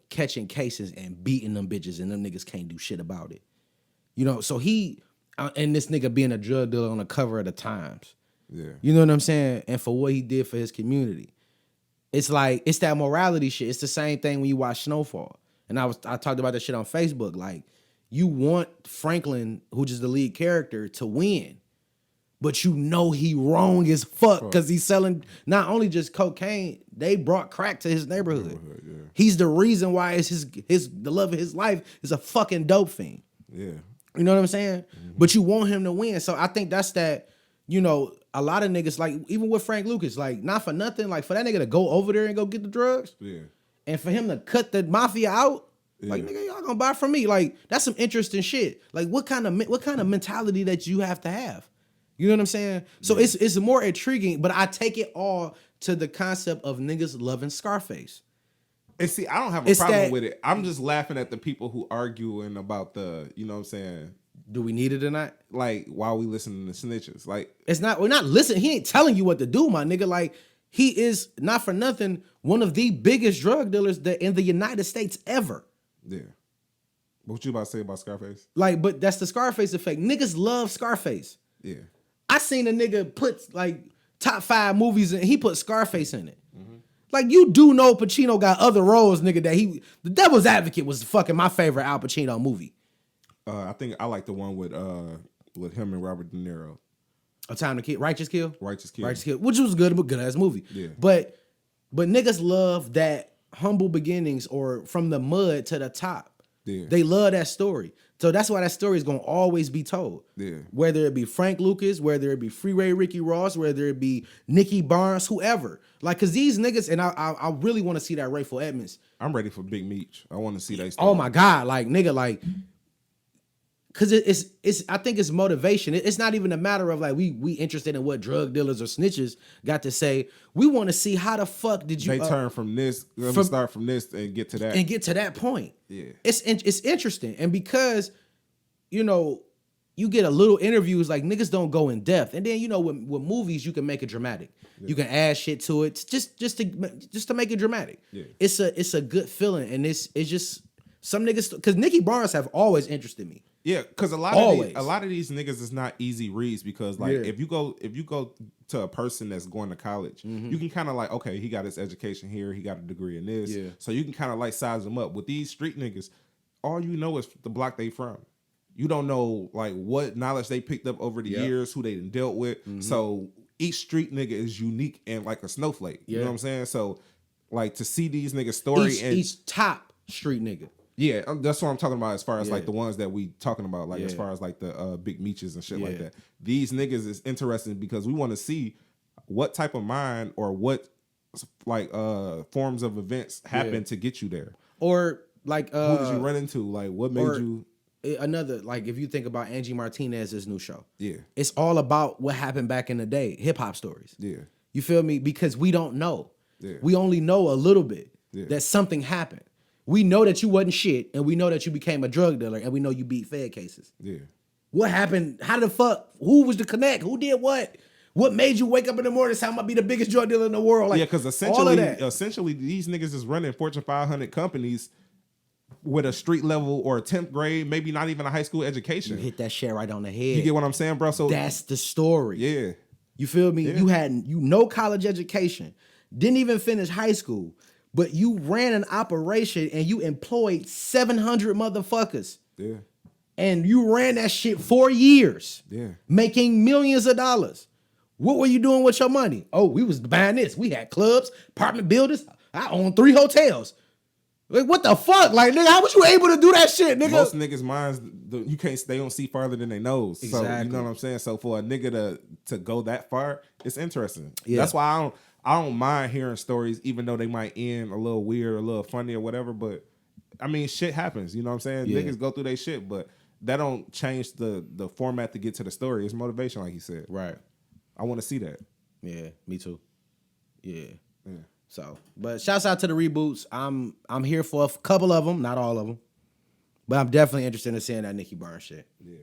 catching cases and beating them bitches and them niggas can't do shit about it. So he and this nigga being a drug dealer on the cover of the Times. Yeah. You know what I'm saying? And for what he did for his community. It's like, it's that morality shit. It's the same thing when you watch Snowfall. And I talked about that shit on Facebook. Like, you want Franklin, who's just the lead character, to win. But he wrong as fuck because he's selling not only just cocaine, they brought crack to his neighborhood. Yeah. He's the reason why it's the love of his life is a fucking dope fiend. Yeah. You know what I'm saying? Mm-hmm. But you want him to win. So I think that's that, a lot of niggas, like, even with Frank Lucas, like, not for nothing, like, for that nigga to go over there and go get the drugs, and for him to cut the mafia out, like, nigga, y'all gonna buy from me. Like, that's some interesting shit. Like, what kind of mentality that you have to have? You know what I'm saying? So it's more intriguing, but I take it all to the concept of niggas loving Scarface. And see, I don't have a problem with it. I'm just laughing at the people who arguing about the, you know what I'm saying? Do we need it or not? Like, while we listening to snitches? Like, we're not listening. He ain't telling you what to do, my nigga. Like, he is, not for nothing, one of the biggest drug dealers in the United States ever. Yeah. What you about to say about Scarface? Like, but that's the Scarface effect. Niggas love Scarface. Yeah. I seen a nigga put, like, top 5 movies and he put Scarface in it. Mm-hmm. Like, you do know Pacino got other roles, nigga, The Devil's Advocate was fucking my favorite Al Pacino movie. I think I like the one with him and Robert De Niro. A Time to Kill, Righteous Kill, which was good, but good ass movie. Yeah. But niggas love that humble beginnings or from the mud to the top. Yeah. They love that story. So that's why that story is gonna always be told. Yeah. Whether it be Frank Lucas, whether it be Freeway Ricky Ross, whether it be Nicky Barnes, whoever. Like, cause these niggas, and I really want to see that Rayful Edmonds. I'm ready for Big Meech. I want to see that story. Oh my God, like, nigga, like. Cause it's I think it's motivation. It's not even a matter of like we interested in what drug dealers or snitches got to say. We want to see how the fuck did you turn from this. Let me start from this and get to that point. Yeah, it's interesting, and because you get a little interviews, like, niggas don't go in depth, and then with movies you can make it dramatic. Yeah. You can add shit to it just to make it dramatic. Yeah. It's a good feeling, and it's just some niggas, because Nicky Barnes have always interested me. Yeah, because a lot of these niggas is not easy reads, because like if you go to a person that's going to college, you can kind of like, okay, he got his education here, he got a degree in this, so you can kind of like size them up. With these street niggas, all you know is the block they from. You don't know like what knowledge they picked up over the years, who they done dealt with. So each street nigga is unique and like a snowflake. You know what I'm saying? So like to see these niggas' story each top street nigga. Yeah, that's what I'm talking about as far as like the ones that we talking about, like as far as like the Big Meeches and shit like that. These niggas is interesting because we want to see what type of mind or what like forms of events happen to get you there. Or like who did you run into? Like what made you another, like if you think about Angie Martinez's new show. Yeah. It's all about what happened back in the day, hip hop stories. Yeah. You feel me? Because we don't know. Yeah. We only know a little bit that something happened. We know that you wasn't shit, and we know that you became a drug dealer, and we know you beat Fed cases. Yeah. What happened? How the fuck? Who was the connect? Who did what? What made you wake up in the morning and say, I'm going to be the biggest drug dealer in the world? Like, because essentially these niggas is running Fortune 500 companies with a street level or a 10th grade, maybe not even a high school education. You hit that shit right on the head. You get what I'm saying, bro? So that's the story. Yeah. You feel me? Yeah. You had no college education, didn't even finish high school, but you ran an operation and you employed 700 motherfuckers. Yeah. And you ran that shit 4 years. Yeah. Making millions of dollars. What were you doing with your money? Oh, we was buying this. We had clubs, apartment buildings. I own 3 hotels. Like, what the fuck? Like, nigga, how was you able to do that shit, nigga? Most niggas' minds, they don't see farther than they nose. Exactly. So, you know what I'm saying? So for a nigga to go that far, it's interesting. Yeah. That's why I don't mind hearing stories, even though they might end a little weird, or a little funny or whatever. But I mean, shit happens. You know what I'm saying? Yeah. Niggas go through their shit, but that don't change the format to get to the story. It's motivation, like he said. Right. I want to see that. Yeah, me too. Yeah. Yeah. So, but shouts out to the reboots. I'm here for a couple of them, not all of them. But I'm definitely interested in seeing that Nicky Barnes shit. Yeah.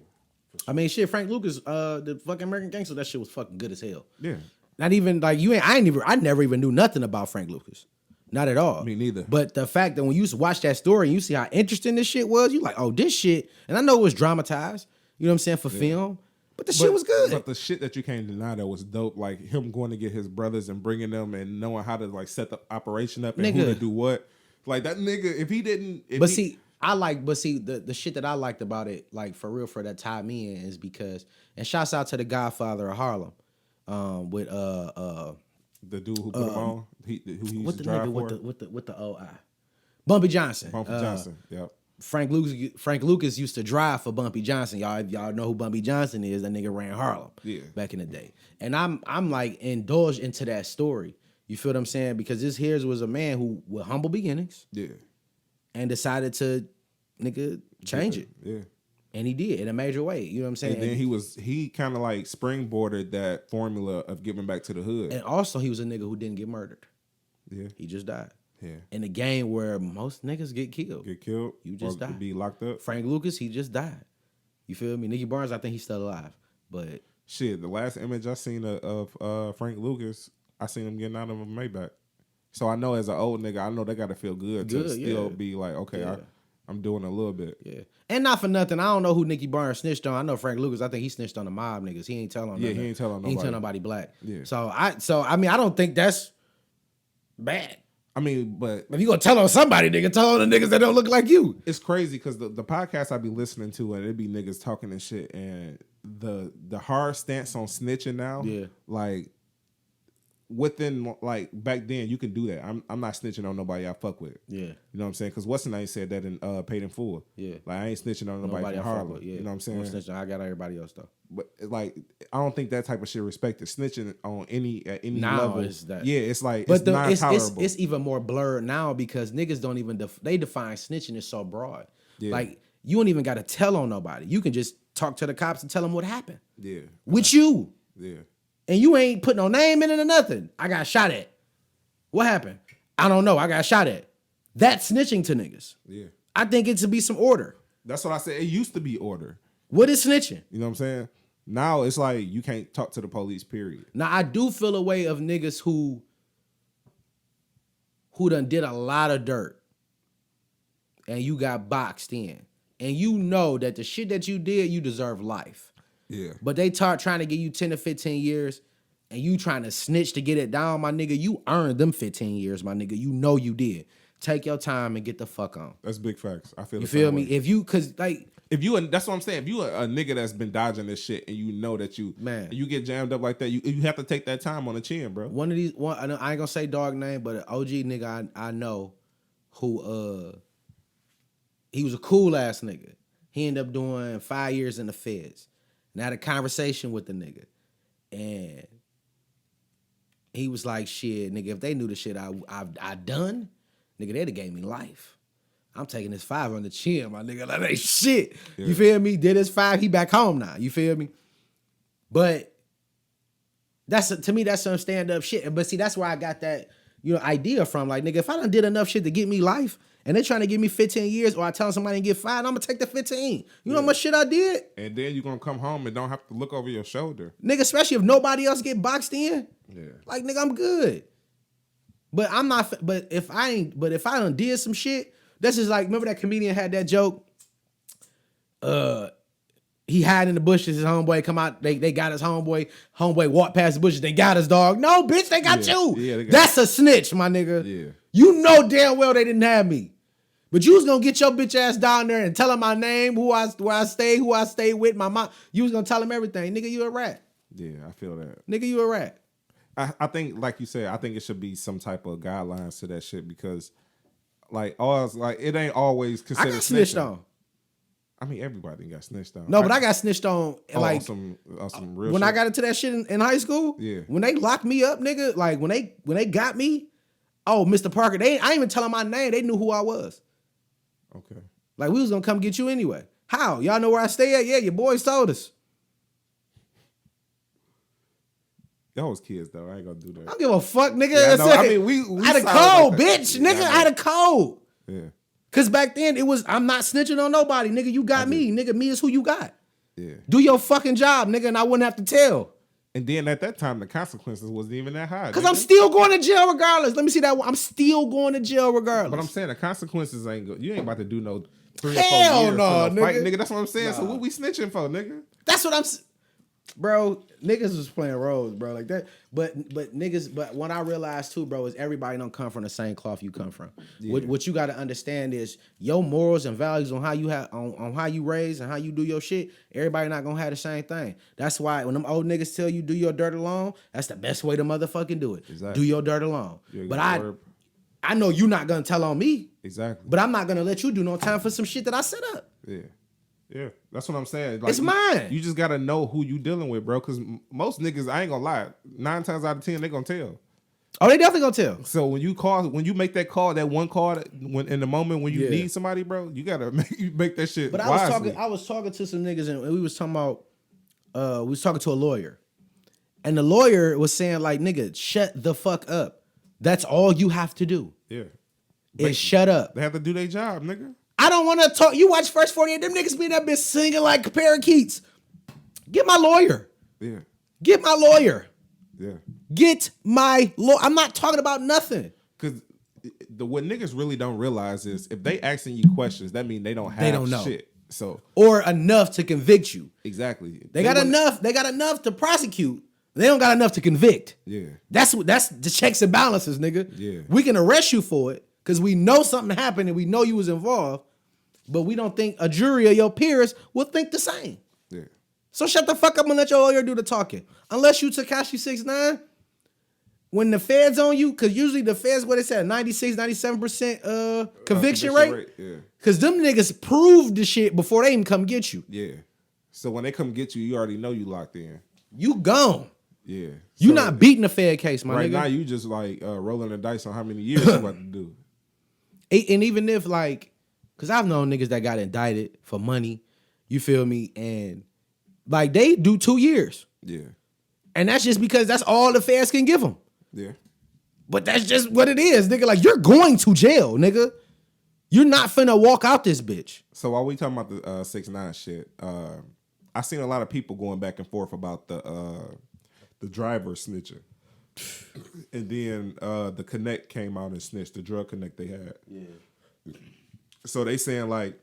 I mean, shit, Frank Lucas, the fucking American Gangster, that shit was fucking good as hell. Yeah. Not even like I never even knew nothing about Frank Lucas. Not at all. Me neither. But the fact that when you watch that story and you see how interesting this shit was, you like, oh, this shit, and I know it was dramatized, you know what I'm saying, for film, but the shit was good. But the shit that you can't deny that was dope, like him going to get his brothers and bringing them and knowing how to like set the operation up and who to do what. Like that nigga, if he didn't, the shit that I liked about it, like for real, for that tied me in is because, and shouts out to the Godfather of Harlem, with the dude who put him on, who he used to drive for, with the OI, Bumpy Johnson. Bumpy Johnson, yep. Frank Lucas used to drive for Bumpy Johnson. Y'all know who Bumpy Johnson is. That nigga ran Harlem back in the day. And I'm like indulged into that story. You feel what I'm saying? Because this here was a man who with humble beginnings. Yeah. And decided to change it. Yeah. And he did in a major way. You know what I'm saying? And then he kind of like springboarded that formula of giving back to the hood. And also he was a nigga who didn't get murdered. Yeah. He just died. Yeah. In a game where most niggas get killed. You just or died. Be locked up. Frank Lucas, he just died. You feel me? Nicky Barnes, I think he's still alive. But shit, the last image I seen of Frank Lucas, I seen him getting out of a Maybach. So I know as an old nigga, I know they got to feel good to still be like, okay, I'm doing a little bit. Yeah. And not for nothing, I don't know who Nicky Barnes snitched on. I know Frank Lucas, I think he snitched on the mob niggas. He ain't telling on he ain't telling nobody. He ain't telling nobody black. Yeah. So I mean, I don't think that's bad. I mean, but if you gonna tell on somebody, nigga, tell on the niggas that don't look like you. It's crazy because the podcast I be listening to, and it be niggas talking and shit, and the hard stance on snitching now, like within like back then you can do that. I'm not snitching on nobody I fuck with. Yeah, you know what I'm saying? Because what's the name said that in Paid in Full. Yeah, like I ain't snitching on nobody from Harlem. Yeah. You know what I'm saying? I'm snitching. I got everybody else though. But like, I don't think that type of shit respected. Snitching on at any level. It's like, but it's not tolerable. It's even more blurred now because niggas don't even they define snitching as so broad. Yeah. Like you don't even got to tell on nobody. You can just talk to the cops and tell them what happened. Yeah, with you. Yeah, and you ain't put no name in it or nothing. I got shot at. What happened? I don't know. I got shot at. That's snitching to niggas. Yeah, I think it should be some order. That's what I said. It used to be order. What is snitching? You know what I'm saying? Now it's like you can't talk to the police, period. Now I do feel a way of niggas who done did a lot of dirt and you got boxed in. And you know that the shit that you did, you deserve life. Yeah. But they trying to give you 10 to 15 years and you trying to snitch to get it down, my nigga. You earned them 15 years, my nigga. You know you did. Take your time and get the fuck on. That's big facts. I feel you feel me? Way. That's what I'm saying. If you a nigga that's been dodging this shit and you know that you get jammed up like that, you have to take that time on the chin, bro. I ain't gonna say dog name, but an OG nigga I know who he was a cool ass nigga. He ended up doing 5 years in the feds. And I had a conversation with the nigga. And he was like, shit, nigga, if they knew the shit I done, nigga, they'd have gave me life. I'm taking this 5 on the chin, my nigga. That ain't shit. Yeah. You feel me? Did his 5, he back home now. You feel me? But to me, that's some stand-up shit. But see, that's where I got that, idea from. Like, nigga, if I done did enough shit to get me life, and they trying to give me 15 years, or I tell somebody to get 5, I'm gonna take the 15. You know how much shit I did? And then you're gonna come home and don't have to look over your shoulder. Nigga, especially if nobody else get boxed in. Yeah. Like, nigga, I'm good. But I'm not, but if I done did some shit, that's just like, remember that comedian had that joke? He hide in the bushes. His homeboy come out. They got his homeboy. Homeboy walk past the bushes. They got his dog. No, bitch, they got you. Yeah, That's a snitch, my nigga. Yeah. You know damn well they didn't have me. But you was gonna get your bitch ass down there and tell him my name, where I stay with, my mom. You was gonna tell him everything. Nigga, you a rat. Yeah, I feel that. Nigga, you a rat. I think, like you said, I think it should be some type of guidelines to that shit because, like, it ain't always considered. I got snitched on. I mean, everybody got snitched on. No, but I got snitched on on some real when shit. I got into that shit in high school. Yeah. When they locked me up, nigga, like when they got me, oh, Mr. Parker, I ain't even tell them my name. They knew who I was. Okay. Like we was gonna come get you anyway. How? Y'all know where I stay at? Yeah, your boys told us. Y'all was kids though. I ain't gonna do that. I don't give a fuck, nigga. Yeah, no, I mean, we I had a sound code, like that. bitch. Yeah, Nigga, I had a code. Yeah. Cause back then it was, I'm not snitching on nobody. Nigga, you got me. Nigga, me is who you got. Yeah. Do your fucking job, nigga, and I wouldn't have to tell. And then at that time, the consequences wasn't even that high. Cause I'm still going to jail regardless. Let me see that. I'm still going to jail regardless. But I'm saying the consequences ain't good. You ain't about to do no 3 or 4 Hell years no, for no fight, nigga. nigga. That's what I'm saying. Nah. So what we snitching for, nigga? That's what I'm. Bro, niggas was playing roles, bro, like that. But niggas, but what I realized too, bro, is everybody don't come from the same cloth you come from. Yeah. What you got to understand is your morals and values on how you have on how you raise and how you do your shit. Everybody not gonna have the same thing. That's why when them old niggas tell you do your dirt alone, that's the best way to motherfucking do it. Exactly. Do your dirt alone. Yeah, but I know you're not gonna tell on me. Exactly. But I'm not gonna let you do no time for some shit that I set up. Yeah. Yeah, that's what I'm saying. Like, It's mine. You just gotta know who you dealing with, bro. Because most niggas, I ain't gonna lie, 9 times out of 10, they gonna tell. Oh, they definitely gonna tell. So when you make that call, that one call, when in the moment when you need somebody, bro, you gotta make that shit. But wisely. I was talking to some niggas and we was talking about, we was talking to a lawyer, and the lawyer was saying like, nigga, shut the fuck up. That's all you have to do. Yeah, is shut up. They have to do their job, nigga. I don't want to talk. You watch First 48, them niggas be that bitch singing like parakeets. Get my lawyer. Yeah. Get my lawyer. Yeah. Get my lawyer. I'm not talking about nothing. Because what niggas really don't realize is if they asking you questions, that mean they don't know shit. So or enough to convict you. Exactly. They got enough. They got enough to prosecute. They don't got enough to convict. Yeah. That's the checks and balances, nigga. Yeah. We can arrest you for it because we know something happened and we know you was involved, but we don't think a jury or your peers will think the same. Yeah. So shut the fuck up and let your lawyer do the talking. Unless you Tekashi 6ix9ine, when the feds on you, because usually the feds, what they said, 96, 97% conviction rate. Yeah. Because them niggas proved the shit before they even come get you. Yeah. So when they come get you, you already know you locked in. You gone. Yeah. You not beating the Fed case, my right nigga. Right now, you just like rolling the dice on how many years you about to do. And even if like, because I've known niggas that got indicted for money, you feel me? And like they do 2 years. Yeah. And that's just because that's all the feds can give them. Yeah. But that's just what it is, nigga. Like you're going to jail, nigga. You're not finna walk out this bitch. So while we talking about the 6ix9ine shit, I seen a lot of people going back and forth about the driver snitching. And then the Connect came out and snitched, the drug Connect they had. Yeah. So they saying like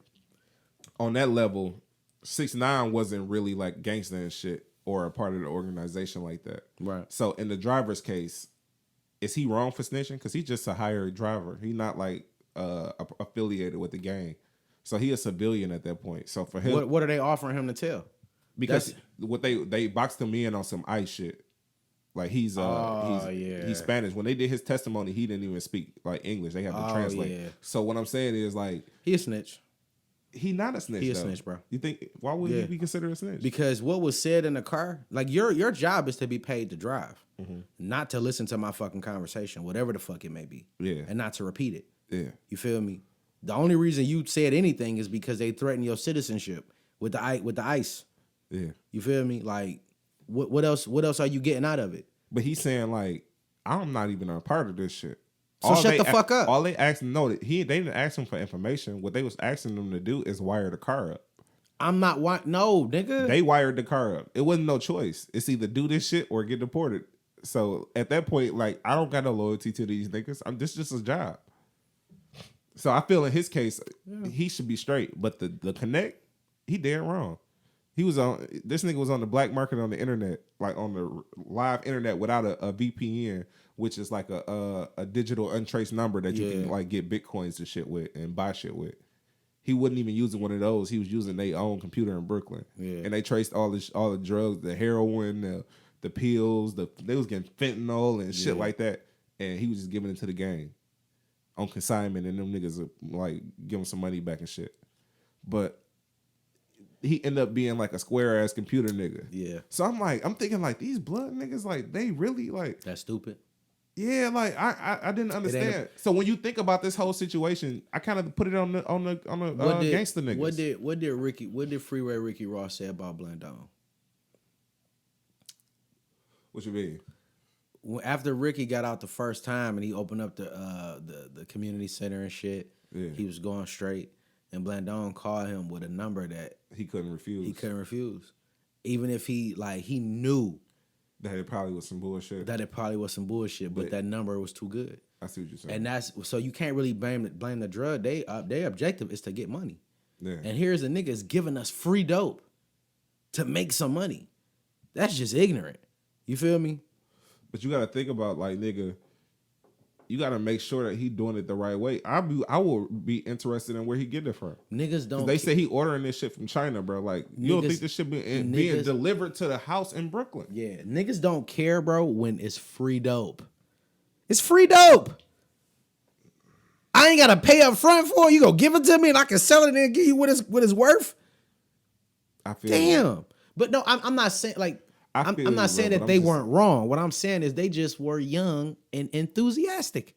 on that level, 6ix9ine wasn't really like gangster and shit or a part of the organization like that. Right. So in the driver's case, is he wrong for snitching? Because he's just a hired driver. He not like affiliated with the gang. So he a civilian at that point. So for him, what are they offering him to tell? Because what they boxed him in on some ICE shit. Like he's Spanish. When they did his testimony, he didn't even speak like English. They had to translate. Yeah. So what I'm saying is like he a snitch. He not a snitch. He a snitch, bro. You think why would he be considered a snitch? Because what was said in the car, like your job is to be paid to drive, not to listen to my fucking conversation, whatever the fuck it may be. Yeah. And not to repeat it. Yeah. You feel me? The only reason you said anything is because they threatened your citizenship with the ICE. Yeah. You feel me? Like what else are you getting out of it? But he's saying like I'm not even a part of this shit. So shut the fuck up. All they asked him, they didn't ask him for information. What they was asking them to do is wire the car up. I'm not no, nigga. They wired the car up. It wasn't no choice. It's either do this shit or get deported. So at that point, like I don't got no loyalty to these niggas. This is just a job. So I feel in his case, he should be straight. But the Connect, he dead wrong. This nigga was on the black market on the internet, like on the live internet without a VPN, which is like a digital untraced number that you can like get Bitcoins and shit with and buy shit with. He wasn't even using one of those. He was using their own computer in Brooklyn. Yeah. And they traced all the drugs, the heroin, the pills, they was getting fentanyl and shit like that. And he was just giving it to the gang on consignment, and them niggas would, like, give him some money back and shit. But he ended up being like a square ass computer nigga. Yeah. So I'm thinking like these blood niggas, like they really like that's stupid. Yeah, like I didn't understand. So when you think about this whole situation, I kind of put it on the gangster niggas. What did Freeway Ricky Ross say about Blandon? What you mean? After Ricky got out the first time and he opened up the community center and shit, he was going straight. And Blandon called him with a number that he couldn't refuse. Even if he knew that it probably was some bullshit. But that number was too good. I see what you're saying. And that's so you can't really blame the drug. Their objective is to get money. Yeah. And here's a niggas giving us free dope to make some money. That's just ignorant. You feel me? But you gotta think about, like, nigga, you gotta make sure that he doing it the right way. I will be interested in where he get it from. Niggas don't. They say he ordering this shit from China, bro. Like, you don't think this shit being delivered to the house in Brooklyn? Yeah, niggas don't care, bro, when it's free dope. It's free dope. I ain't gotta pay up front for it. You go give it to me and I can sell it and give you what it's worth. I feel damn. But no, I'm not saying like. I'm not saying that they weren't wrong. What I'm saying is they just were young and enthusiastic.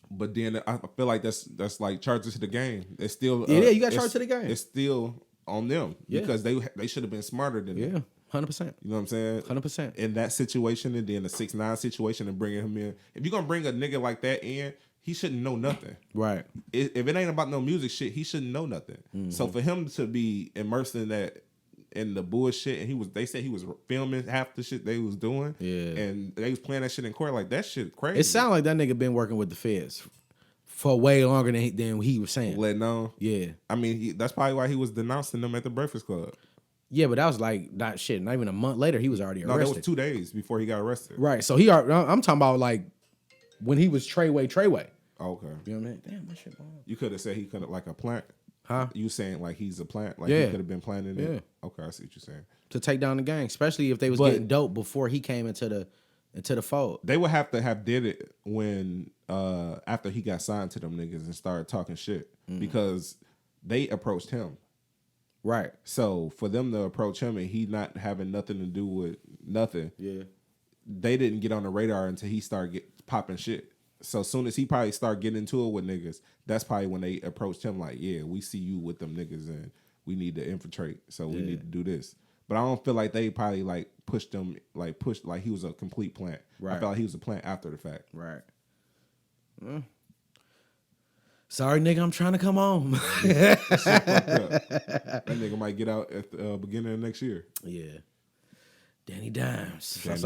But then I feel like that's like charges to the game. It's still you got charged to the game. It's still on them because they should have been smarter than that. 100%. You know what I'm saying? 100%. In that situation, and then the 6ix9ine situation and bringing him in. If you're gonna bring a nigga like that in, he shouldn't know nothing. Right. If it ain't about no music shit, he shouldn't know nothing. Mm-hmm. So for him to be immersed in that. And the bullshit, and they said he was filming half the shit they was doing. Yeah. And they was playing that shit in court. Like, that shit crazy. It sounded like that nigga been working with the feds for way longer than he was saying. Letting on. Yeah. I mean, that's probably why he was denouncing them at the Breakfast Club. Yeah, but that was like, not even a month later, he was already arrested. No, that was 2 days before he got arrested. Right. So I'm talking about like when he was Treyway. Okay. You know what I mean? Damn, my shit wrong. You could have said he could have, like, a plant. Huh? You saying like he's a plant? Like he could have been planning it? Okay, I see what you're saying. To take down the gang, especially if they was getting dope before he came into the fold. They would have to have did it when after he got signed to them niggas and started talking shit because they approached him. Right. So for them to approach him and he not having nothing to do with nothing, they didn't get on the radar until he started popping shit. So as soon as he probably start getting into it with niggas, that's probably when they approached him like, yeah, we see you with them niggas and we need to infiltrate. So we need to do this. But I don't feel like they probably like pushed like he was a complete plant. Right. I felt like he was a plant after the fact. Right. Sorry, nigga, I'm trying to come home. That nigga might get out at the beginning of next year. Yeah. Danny Dimes. That's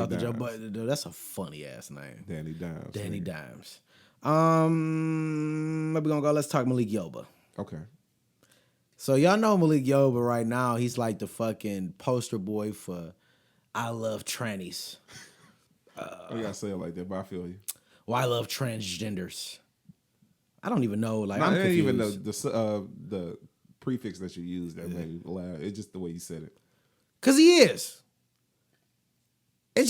a funny ass name. Danny Dimes. Danny Dimes. Maybe gonna go. Let's talk Malik Yoba. Okay. So y'all know Malik Yoba right now. He's like the fucking poster boy for I love trannies. You gotta say it like that, but I feel you. Well, I love transgenders. I don't even know. Like, I'm confused. Even the prefix that you use that made me laugh. It's just the way you said it. Cause he is. It's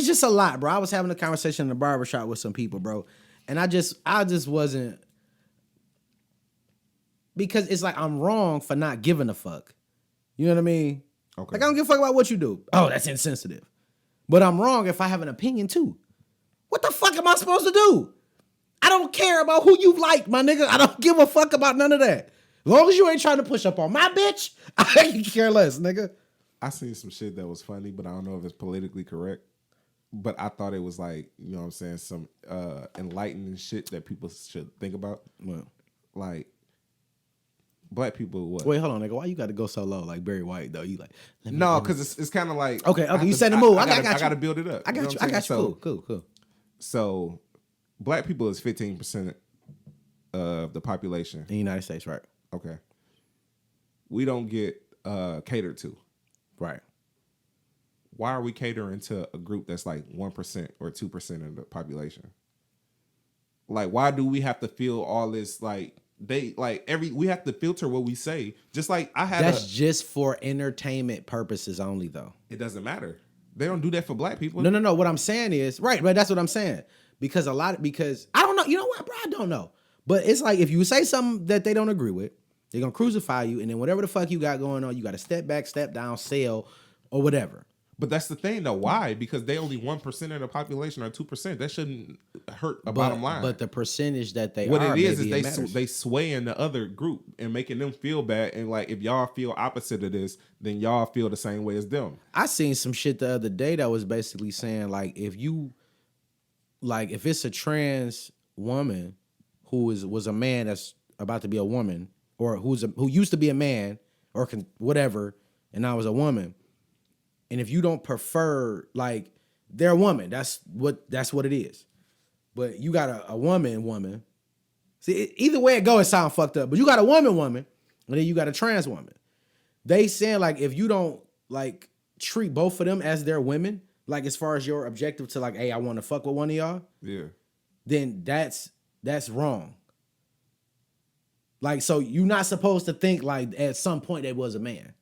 just a lot, bro. I was having a conversation in the barbershop with some people, bro. And I just wasn't, because it's like I'm wrong for not giving a fuck. You know what I mean? Okay. Like, I don't give a fuck about what you do. Oh, that's insensitive. But I'm wrong if I have an opinion too. What the fuck am I supposed to do? I don't care about who you like, my nigga. I don't give a fuck about none of that. As long as you ain't trying to push up on my bitch, I can care less, nigga. I seen some shit that was funny, but I don't know if it's politically correct. But I thought it was like, you know what I'm saying, some enlightening shit that people should think about. Well, like, black people, what? Wait, hold on, nigga. Why you got to go so low, like Barry White, though? You like, no, because it's kind of like, okay, you said the move. I got to build it up. I got you. I got you. Cool. So, black people is 15% of the population in the United States, right? Okay. We don't get catered to. Right. Why are we catering to a group that's like 1% or 2% of the population? Like, why do we have to feel all this like we have to filter what we say? Just like That's just for entertainment purposes only, though. It doesn't matter. They don't do that for black people. No. What I'm saying is right. That's what I'm saying. Because I don't know. You know what, bro? I don't know. But it's like if you say something that they don't agree with, they're gonna crucify you, and then whatever the fuck you got going on, you got to step back, step down, sell, or whatever. But that's the thing, though. Why? Because they only 1% of the population or 2%. That shouldn't hurt a bottom line. But the percentage that they what are, it is they sway in the other group and making them feel bad. And like if y'all feel opposite of this, then y'all feel the same way as them. I seen some shit the other day that was basically saying like if it's a trans woman who was a man that's about to be a woman, or who used to be a man or whatever, and now is a woman. And if you don't prefer, like, they're a woman, that's what it is. But you got a woman. See, either way it go, it sound fucked up. But you got a woman, and then you got a trans woman. They saying like if you don't like treat both of them as their women, like as far as your objective to like, hey, I want to fuck with one of y'all. Yeah. Then that's wrong. Like, so you're not supposed to think like at some point they was a man.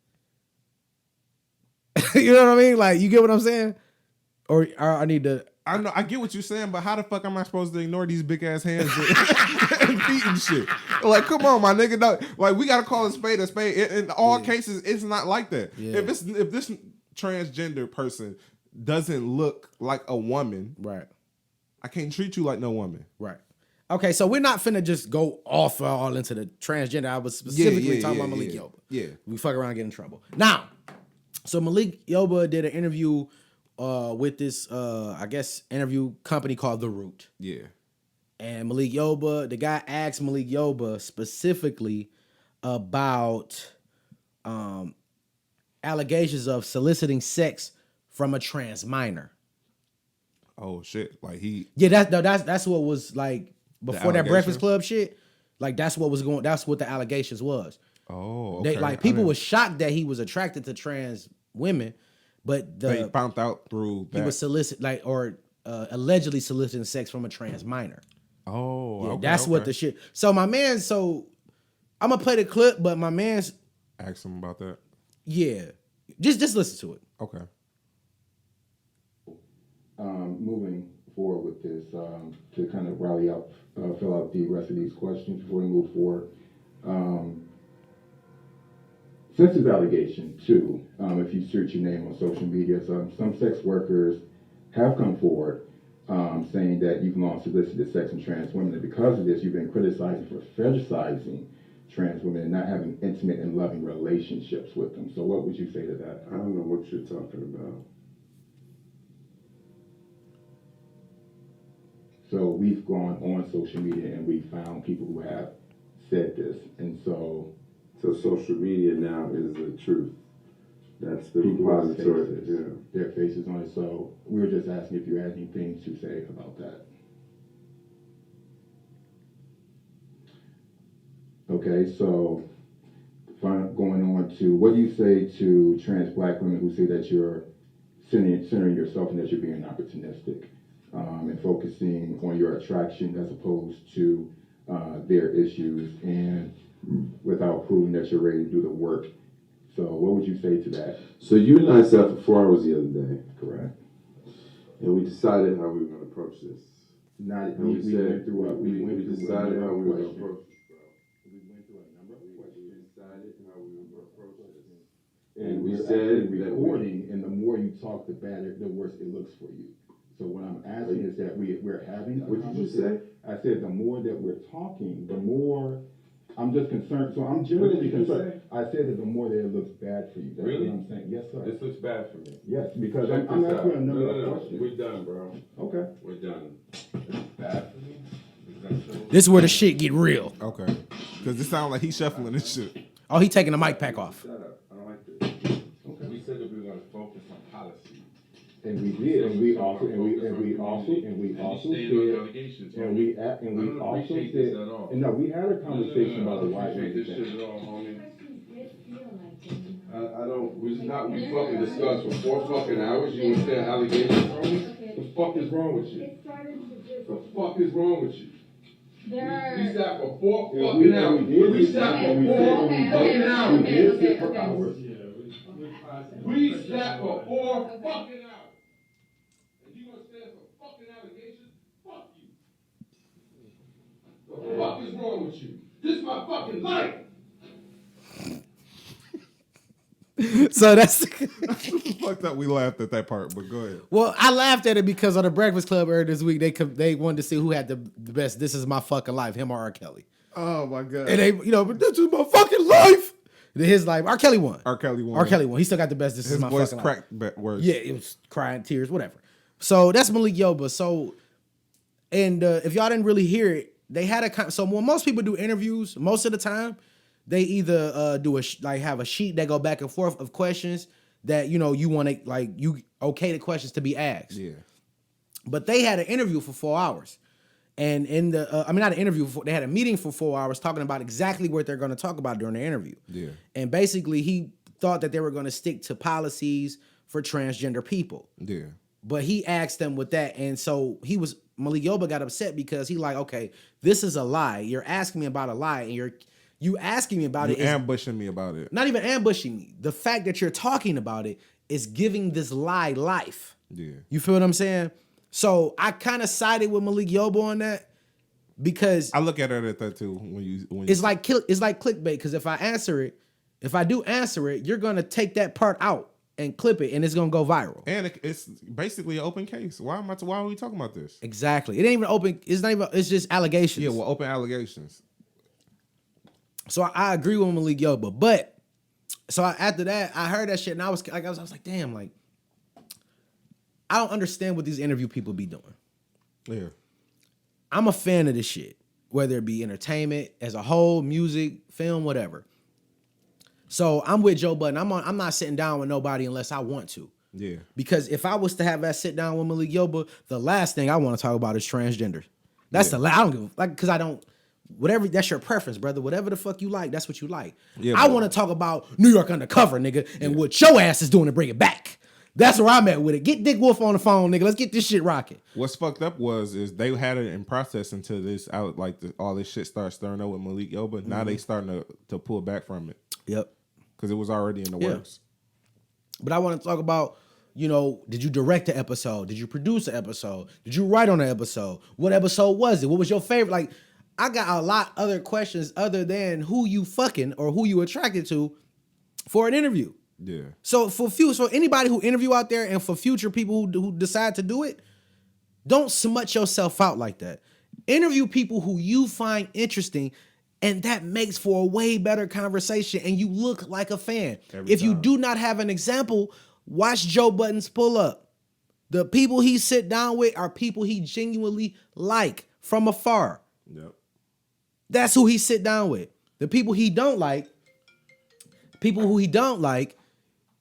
You know what I mean? Like, you get what I'm saying? Or I need to... I know, I get what you're saying, but how the fuck am I supposed to ignore these big ass hands and feet and shit? Like, come on, my nigga. No, like, we gotta call a spade a spade. In all cases, it's not like that. Yeah. If this transgender person doesn't look like a woman, right, I can't treat you like no woman. Right. Okay, so we're not finna just go off all into the transgender. I was specifically talking about Malik Yoba. Yeah. We fuck around and get in trouble. Now, so Malik Yoba did an interview with this, I guess, interview company called The Root. Yeah. And Malik Yoba, the guy asked Malik Yoba specifically about allegations of soliciting sex from a trans minor. Oh shit! Like he? Yeah, that's what was like before that Breakfast Club shit. Like that's what was going. That's what the allegations was. Oh, okay. People was shocked that he was attracted to trans women, but they found out through that. He was allegedly soliciting sex from a trans minor. Oh, yeah, okay, that's what the shit. So my man, I'm gonna play the clip, but my man's ask him about that. Yeah, just listen to it. Okay. Moving forward with this, to kind of rally up, fill out the rest of these questions before we move forward. Since this allegation, too, if you search your name on social media, some sex workers have come forward saying that you've long solicited sex from trans women, and because of this, you've been criticized for fetishizing trans women and not having intimate and loving relationships with them. So what would you say to that? I don't know what you're talking about. So we've gone on social media and we found people who have said this, and so social media now is the truth. That's the repository. Yeah. Their faces on it. So we were just asking if you had anything to say about that. Okay, so going on to what do you say to trans black women who say that you're centering yourself and that you're being opportunistic and focusing on your attraction as opposed to their issues and without proving that you're ready to do the work? So what would you say to that? So you and I sat for 4 hours the other day. Correct. And we decided how we were going to approach this. We decided how we were going to approach this, bro. We went through a number of questions. We decided how we were going to approach this. And we said recording, and the more you talk, the better, the worse it looks for you. So what I'm asking is that we're having a What did you say? I said the more that we're talking, the more I'm just concerned. So I'm generally concerned. I said that the more that it looks bad for you. That's really? what I'm saying. Yes, sir. This looks bad for me. Yes, because I'm asking a number of questions. We're done, bro. Okay. We're done. It's bad for me. This is where the shit get real. Okay. Because it sounds like he's shuffling this shit. Oh, he taking the mic pack off. Shut up. I don't like this. Okay. We said that we were going to focus on policy. And we did, and we also said, and we also said, and we also said, and no, we had a conversation about the white man thing. I don't. We fucking discussed for 4 fucking hours. You want to say allegations on me? The fuck is wrong with you? The fuck is wrong with you? We sat for 4 fucking hours. We sat for 4 fucking hours. We sat for 4 fucking hours. And you gonna stand for fucking allegations? Fuck you. The fuck is wrong with you? This is my fucking life. So that's Fucked up. We laughed at that part, but go ahead. well, I laughed at it because on the Breakfast Club earlier this week, they wanted to see who had the best. This is my fucking life, him or R. Kelly. Oh my god. And they, but this is my fucking life. His life, R. Kelly won. R. Kelly won. R. Kelly won. He still got the best. This His is my voice fucking cracked life. words. Yeah, it was crying, tears, whatever. So that's Malik Yoba. So, and if y'all didn't really hear it, they had so when most people do interviews, most of the time, they either do have a sheet that go back and forth of questions that you want to you okay the questions to be asked. Yeah. But they had an interview for 4 hours. And in the, not an interview, they had a meeting for 4 hours talking about exactly what they're going to talk about during the interview. Yeah. And basically, he thought that they were going to stick to policies for transgender people. Yeah. But he asked them with that. And so Malik Yoba got upset because he okay, this is a lie. You're asking me about a lie, and you asking me about it is ambushing me about it. not even ambushing me. The fact that you're talking about it is giving this lie life. Yeah. You feel what I'm saying? So I kind of sided with Malik Yoba on that because I look at it at that too. When it's like clickbait. Because if I do answer it, you're gonna take that part out and clip it, and it's gonna go viral. And it's basically an open case. Why are we talking about this? Exactly. It ain't even open. It's not even. It's just allegations. Yeah, well, open allegations. So I agree with Malik Yoba, but after that, I heard that shit, and I was like, damn, I don't understand what these interview people be doing. Yeah. I'm a fan of this shit, whether it be entertainment as a whole, music, film, whatever. So I'm with Joe Budden. I'm not sitting down with nobody unless I want to. Yeah. Because if I was to have that sit down with Malik Yoba, the last thing I want to talk about is transgender. That's the last. I don't give because I don't. Whatever, that's your preference, brother. Whatever the fuck you like, that's what you like. Yeah, I want to talk about New York Undercover, nigga, and what your ass is doing to bring it back. That's where I'm at with it. Get Dick Wolf on the phone, nigga. Let's get this shit rocking. What's fucked up is they had it in process until this out all this shit starts stirring up with Malik Yoba. Mm-hmm. Now they starting to pull back from it. Yep. Because it was already in the works. But I want to talk about, did you direct the episode? Did you produce the episode? Did you write on the episode? What episode was it? What was your favorite? I got a lot other questions other than who you fucking or who you attracted to for an interview. Yeah. So for anybody who interview out there and for future people who decide to do it, don't smut yourself out like that. Interview people who you find interesting, and that makes for a way better conversation, and you look like a fan. If you do not have an example, watch Joe Budden's pull up. The people he sit down with are people he genuinely like from afar. Yep. That's who he sit down with. The people he don't like,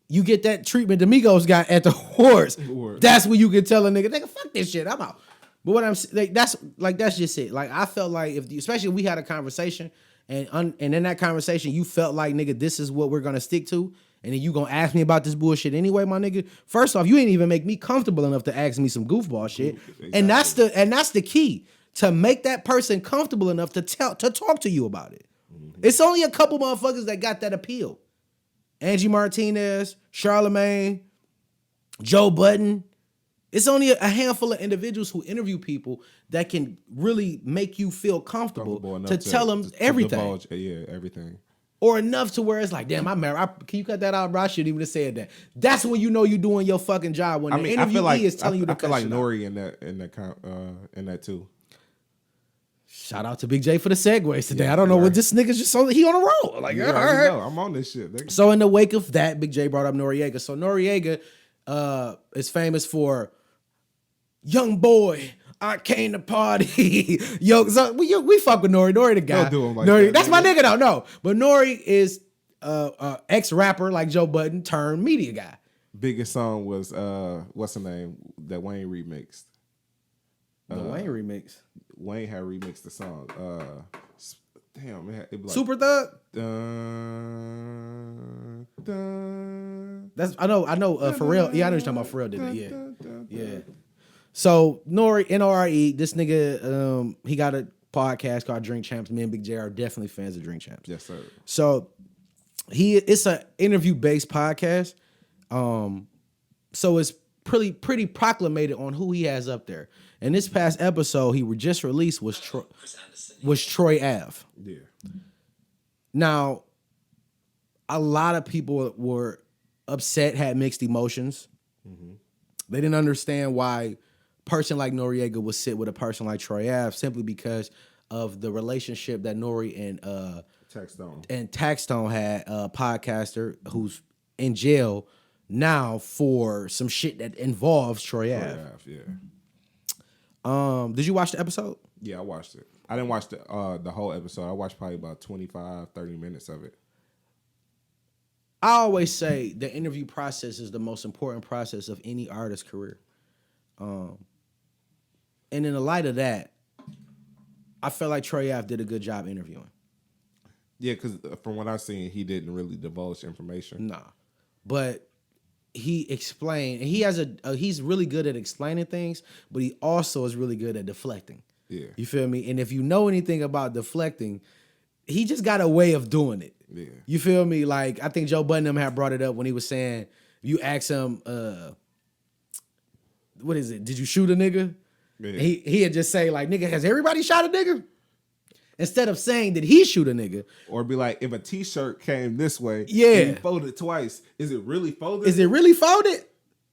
you get that treatment the Migos got at the awards. That's when you can tell a nigga, fuck this shit, I'm out. But what I'm saying, that's just it. I felt like especially if we had a conversation and in that conversation you felt like, nigga, this is what we're gonna stick to, and then you gonna ask me about this bullshit anyway, my nigga. First off, you ain't even make me comfortable enough to ask me some goofball shit, exactly. and that's the key to make that person comfortable enough to talk to you about it. Mm-hmm. It's only a couple motherfuckers that got that appeal. Angie Martinez, Charlamagne, Joe Budden. It's only a handful of individuals who interview people that can really make you feel comfortable to tell them everything. Divulge, everything. Or enough to where it's like, damn, I'm married. Can you cut that out, bro? I shouldn't even have said that. That's when you know you're doing your fucking job. When the interviewee is telling you to cut shit out. I feel like Nori in that too. Shout out to Big J for the segues today. I don't know what this nigga's just he on a roll. I'm on this shit. Nigga. So in the wake of that, Big J brought up Noriega. So Noriega is famous for young boy. I came to party. Yo, so we fuck with Nori. Nori the guy. Don't do him like Nori, that. that's my nigga though. No, but Nori is ex-rapper like Joe Budden turned media guy. Biggest song was what's the name that Wayne remixed? The Wayne remix. Wayne had remixed the song. Damn, it was like, Super Thug. That's I know. Pharrell. Yeah, I know you're talking about Pharrell did it. Yeah. So Nore, this nigga, he got a podcast called Drink Champs. Me and Big J are definitely fans of Drink Champs. Yes, sir. So it's an interview based podcast. So it's pretty proclamated on who he has up there. And this past episode he just released was Troy Ave. Yeah. Now, a lot of people were upset, had mixed emotions. Mm-hmm. They didn't understand why a person like Noriega would sit with a person like Troy Ave simply because of the relationship that Nori and Taxstone had, a podcaster who's in jail now for some shit that involves Troy Ave. Yeah. Did you watch the episode? Yeah, I watched it. I didn't watch the whole episode. I watched probably about 25, 30 minutes of it. I always say the interview process is the most important process of any artist's career. And in the light of that, I felt like Troy Ave did a good job interviewing. Yeah, because from what I've seen, he didn't really divulge information. Nah. But he explained, and he has he's really good at explaining things, but he also is really good at deflecting. Yeah. You feel me? And if you know anything about deflecting, he just got a way of doing it. Yeah. You feel me? Like, I think Joe Budden had brought it up when he was saying, you ask him, what is it? Did you shoot a nigga? Yeah. He had just say, like, nigga, has everybody shot a nigga? Instead of saying, did he shoot a nigga? Or be like, if a t-shirt came this way, yeah, and you folded twice, is it really folded? Is it really folded?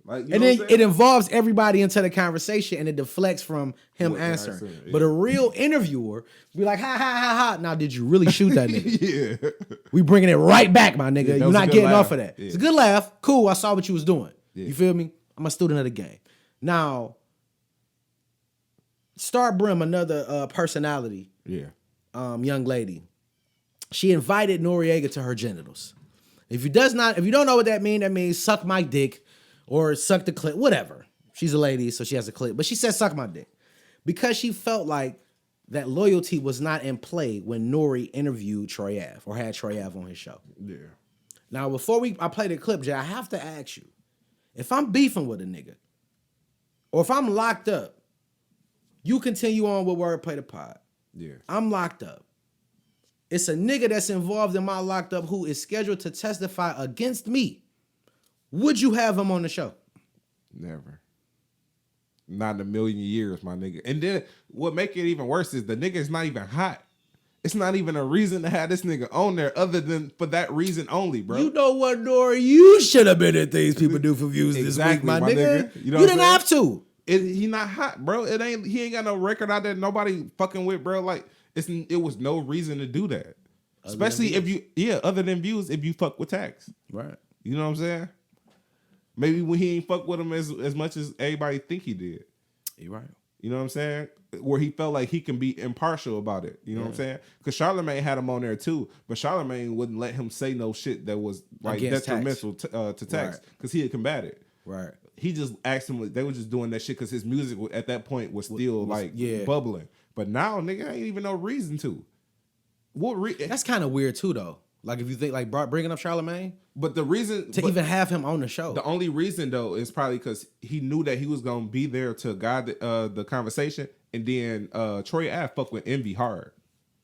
Like, and then it involves everybody into the conversation and it deflects from him answering. Yeah. But a real interviewer be like, ha, ha, ha, ha. Now, did you really shoot that nigga? Yeah. We bringing it right back, my nigga. You're not getting off of that. Yeah. It's a good laugh. Cool. I saw what you was doing. Yeah. You feel me? I'm a student of the game. Now, Star Brim, another personality. Yeah. Young lady. She invited Noriega to her genitals. If you don't know what that means suck my dick. Or suck the clit, whatever. She's a lady, so she has a clit. But she said suck my dick. Because she felt like that loyalty was not in play when Nori interviewed Troy Ave or had Troy Ave on his show. Yeah. Now, before I play the clip, Jay, I have to ask you, if I'm beefing with a nigga, or if I'm locked up, you continue on with Wordplay the Pod. Yeah. I'm locked up. It's a nigga that's involved in my locked up who is scheduled to testify against me. Would you have him on the show? Never. Not in a million years, my nigga. And then what make it even worse is the nigga is not even hot. It's not even a reason to have this nigga on there other than for that reason only, bro. You know what, Nori? You should have been at Things People Do for Views this week, my nigga. You didn't have to. He not hot, bro. He ain't got no record out there nobody fucking with, bro. Like, it was no reason to do that. Especially other than views, if you fuck with Tax. Right. You know what I'm saying? Maybe when he ain't fuck with him as much as everybody think he did. You're right. You know what I'm saying? Where he felt like he can be impartial about it. You know what I'm saying? Because Charlamagne had him on there too, but Charlamagne wouldn't let him say no shit that was like detrimental to Tax because he had combated. Right. He just asked him. They were just doing that shit because his music at that point was still bubbling. But now, nigga, ain't even no reason to. That's kind of weird too, though. Like if you think like bringing up Charlamagne, but the reason to even have him on the show, the only reason though is probably because he knew that he was gonna be there to guide the conversation, and then Troy Ave fuck with Envy hard,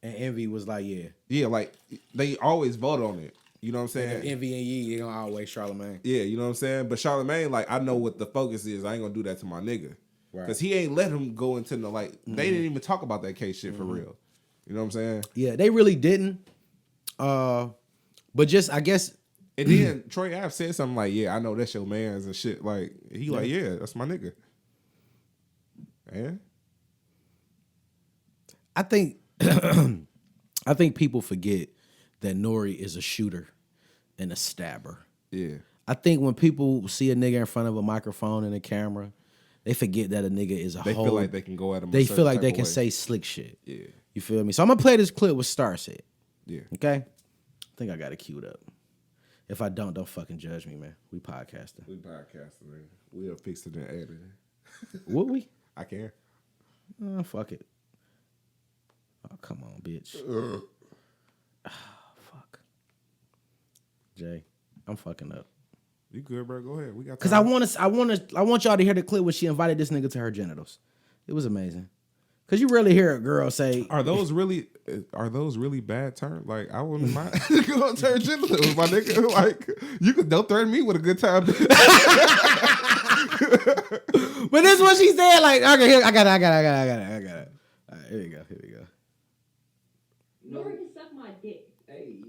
and Envy was like, like they always vote on it. You know what I'm saying? Envy and Yee, they gonna always Charlamagne. Yeah, you know what I'm saying. But Charlamagne, like I know what the focus is. I ain't gonna do that to my nigga, because he ain't let him go into the like. Mm-hmm. They didn't even talk about that case shit for real. You know what I'm saying? Yeah, they really didn't. But just I guess, and then Troy Ave said something like, "Yeah, I know that's your man's and shit." Like he like, "Yeah, that's my nigga." Man, I think people forget that Nori is a shooter and a stabber. Yeah, I think when people see a nigga in front of a microphone and a camera, they forget that a nigga is They feel like they can go at him. They feel like they can say slick shit. Yeah, you feel me? So I'm gonna play this clip with Star said. Yeah. Okay. I think I got it queued up. If I don't fucking judge me, man. We podcasting. Man. We'll fix it and edit it. Would we? I can. Fuck it. Oh, come on, bitch. Fuck. Jay. I'm fucking up. You good, bro? Go ahead. We got. Because I want y'all to hear the clip where she invited this nigga to her genitals. It was amazing. Because you rarely hear a girl say, Are those really bad terms? Like, I wouldn't mind going to her genitals, my nigga. Like, don't threaten me with a good time. But this is what she said. Like, okay, here, I got it. All right, here we go. Nori can suck my dick. Hey.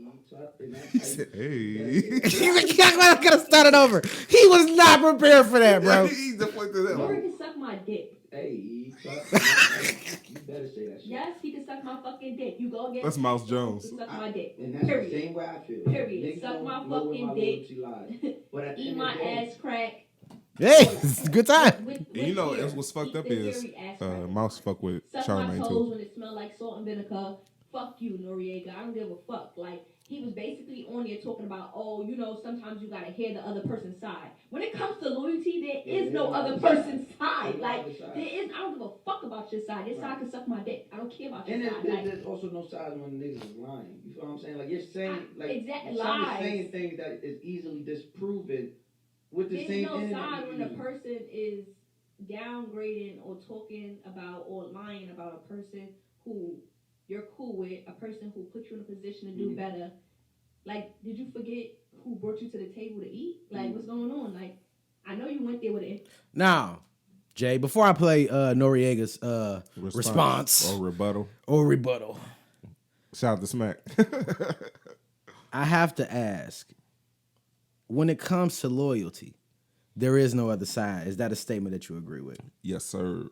I gotta start it over. He was not prepared for that, bro. Nori can suck my dick. Hey, you better say that shit. Yes, he can suck my fucking dick. You go against That's Mouse Jones. Suck my dick. And that's Period. the same way I feel. Period. Niggas Suck don't my know where fucking my dick. loyalty lies. But at the Eat end my of the day, ass crack. Hey, it's a good time. With And you know, hair. that's what's fucked Eat up the is hairy ass crack. Mouse fuck with Suck my Charlamagne toes too. when it smell like salt and vinegar. Fuck you, Noriega. I don't give a fuck. Like, he was basically on there talking about, oh, you know, sometimes you gotta hear the other person's side. When it comes to loyalty, there is no other person's side. Like, there is, I don't give a fuck about your side. Your side can suck my dick. I don't care about your and side. there's also no sides when niggas is lying. You feel what I'm saying? Like, you're saying, like, exactly, some lies. is saying things that is easily disproven with the There's same no energy. side when a person is downgrading or talking about or lying about a person who you're cool with, a person who put you in a position to do better. Like, did you forget who brought you to the table to eat? Like, what's going on? Like, I know you went there with it. Now, Jay, before I play Noriega's response or rebuttal. Shout out to Smack. I have to ask, when it comes to loyalty, there is no other side. Is that a statement that you agree with? Yes, sir.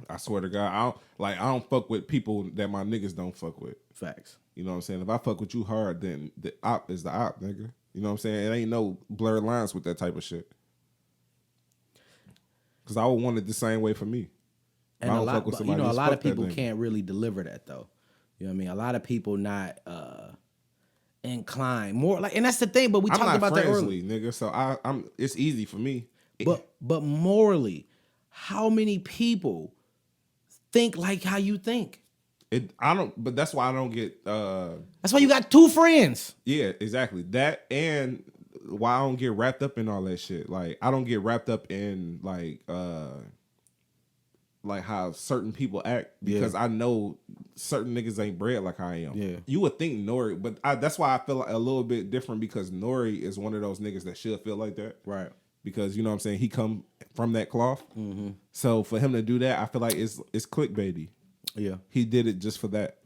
I swear to God, I don't fuck with people that my niggas don't fuck with. Facts. You know what I'm saying? If I fuck with you hard, then the op is the op, nigga. You know what I'm saying? It ain't no blurred lines with that type of shit. Because I would want it the same way for me. And a lot of people can't really deliver that though. You know what I mean? A lot of people not inclined more like, and that's the thing. But we talked about that earlier, nigga. So I'm. It's easy for me. But morally, how many people think like how you think? But that's why I don't get. That's why you got two friends. Yeah, exactly. That and why I don't get wrapped up in all that shit. Like I don't get wrapped up in like how certain people act because I know certain niggas ain't bred like I am. Yeah, you would think Nori, but that's why I feel like a little bit different because Nori is one of those niggas that should feel like that, right? Because you know what I'm saying, he come from that cloth. Mm-hmm. So for him to do that, I feel like it's clickbaity. Yeah, he did it just for that.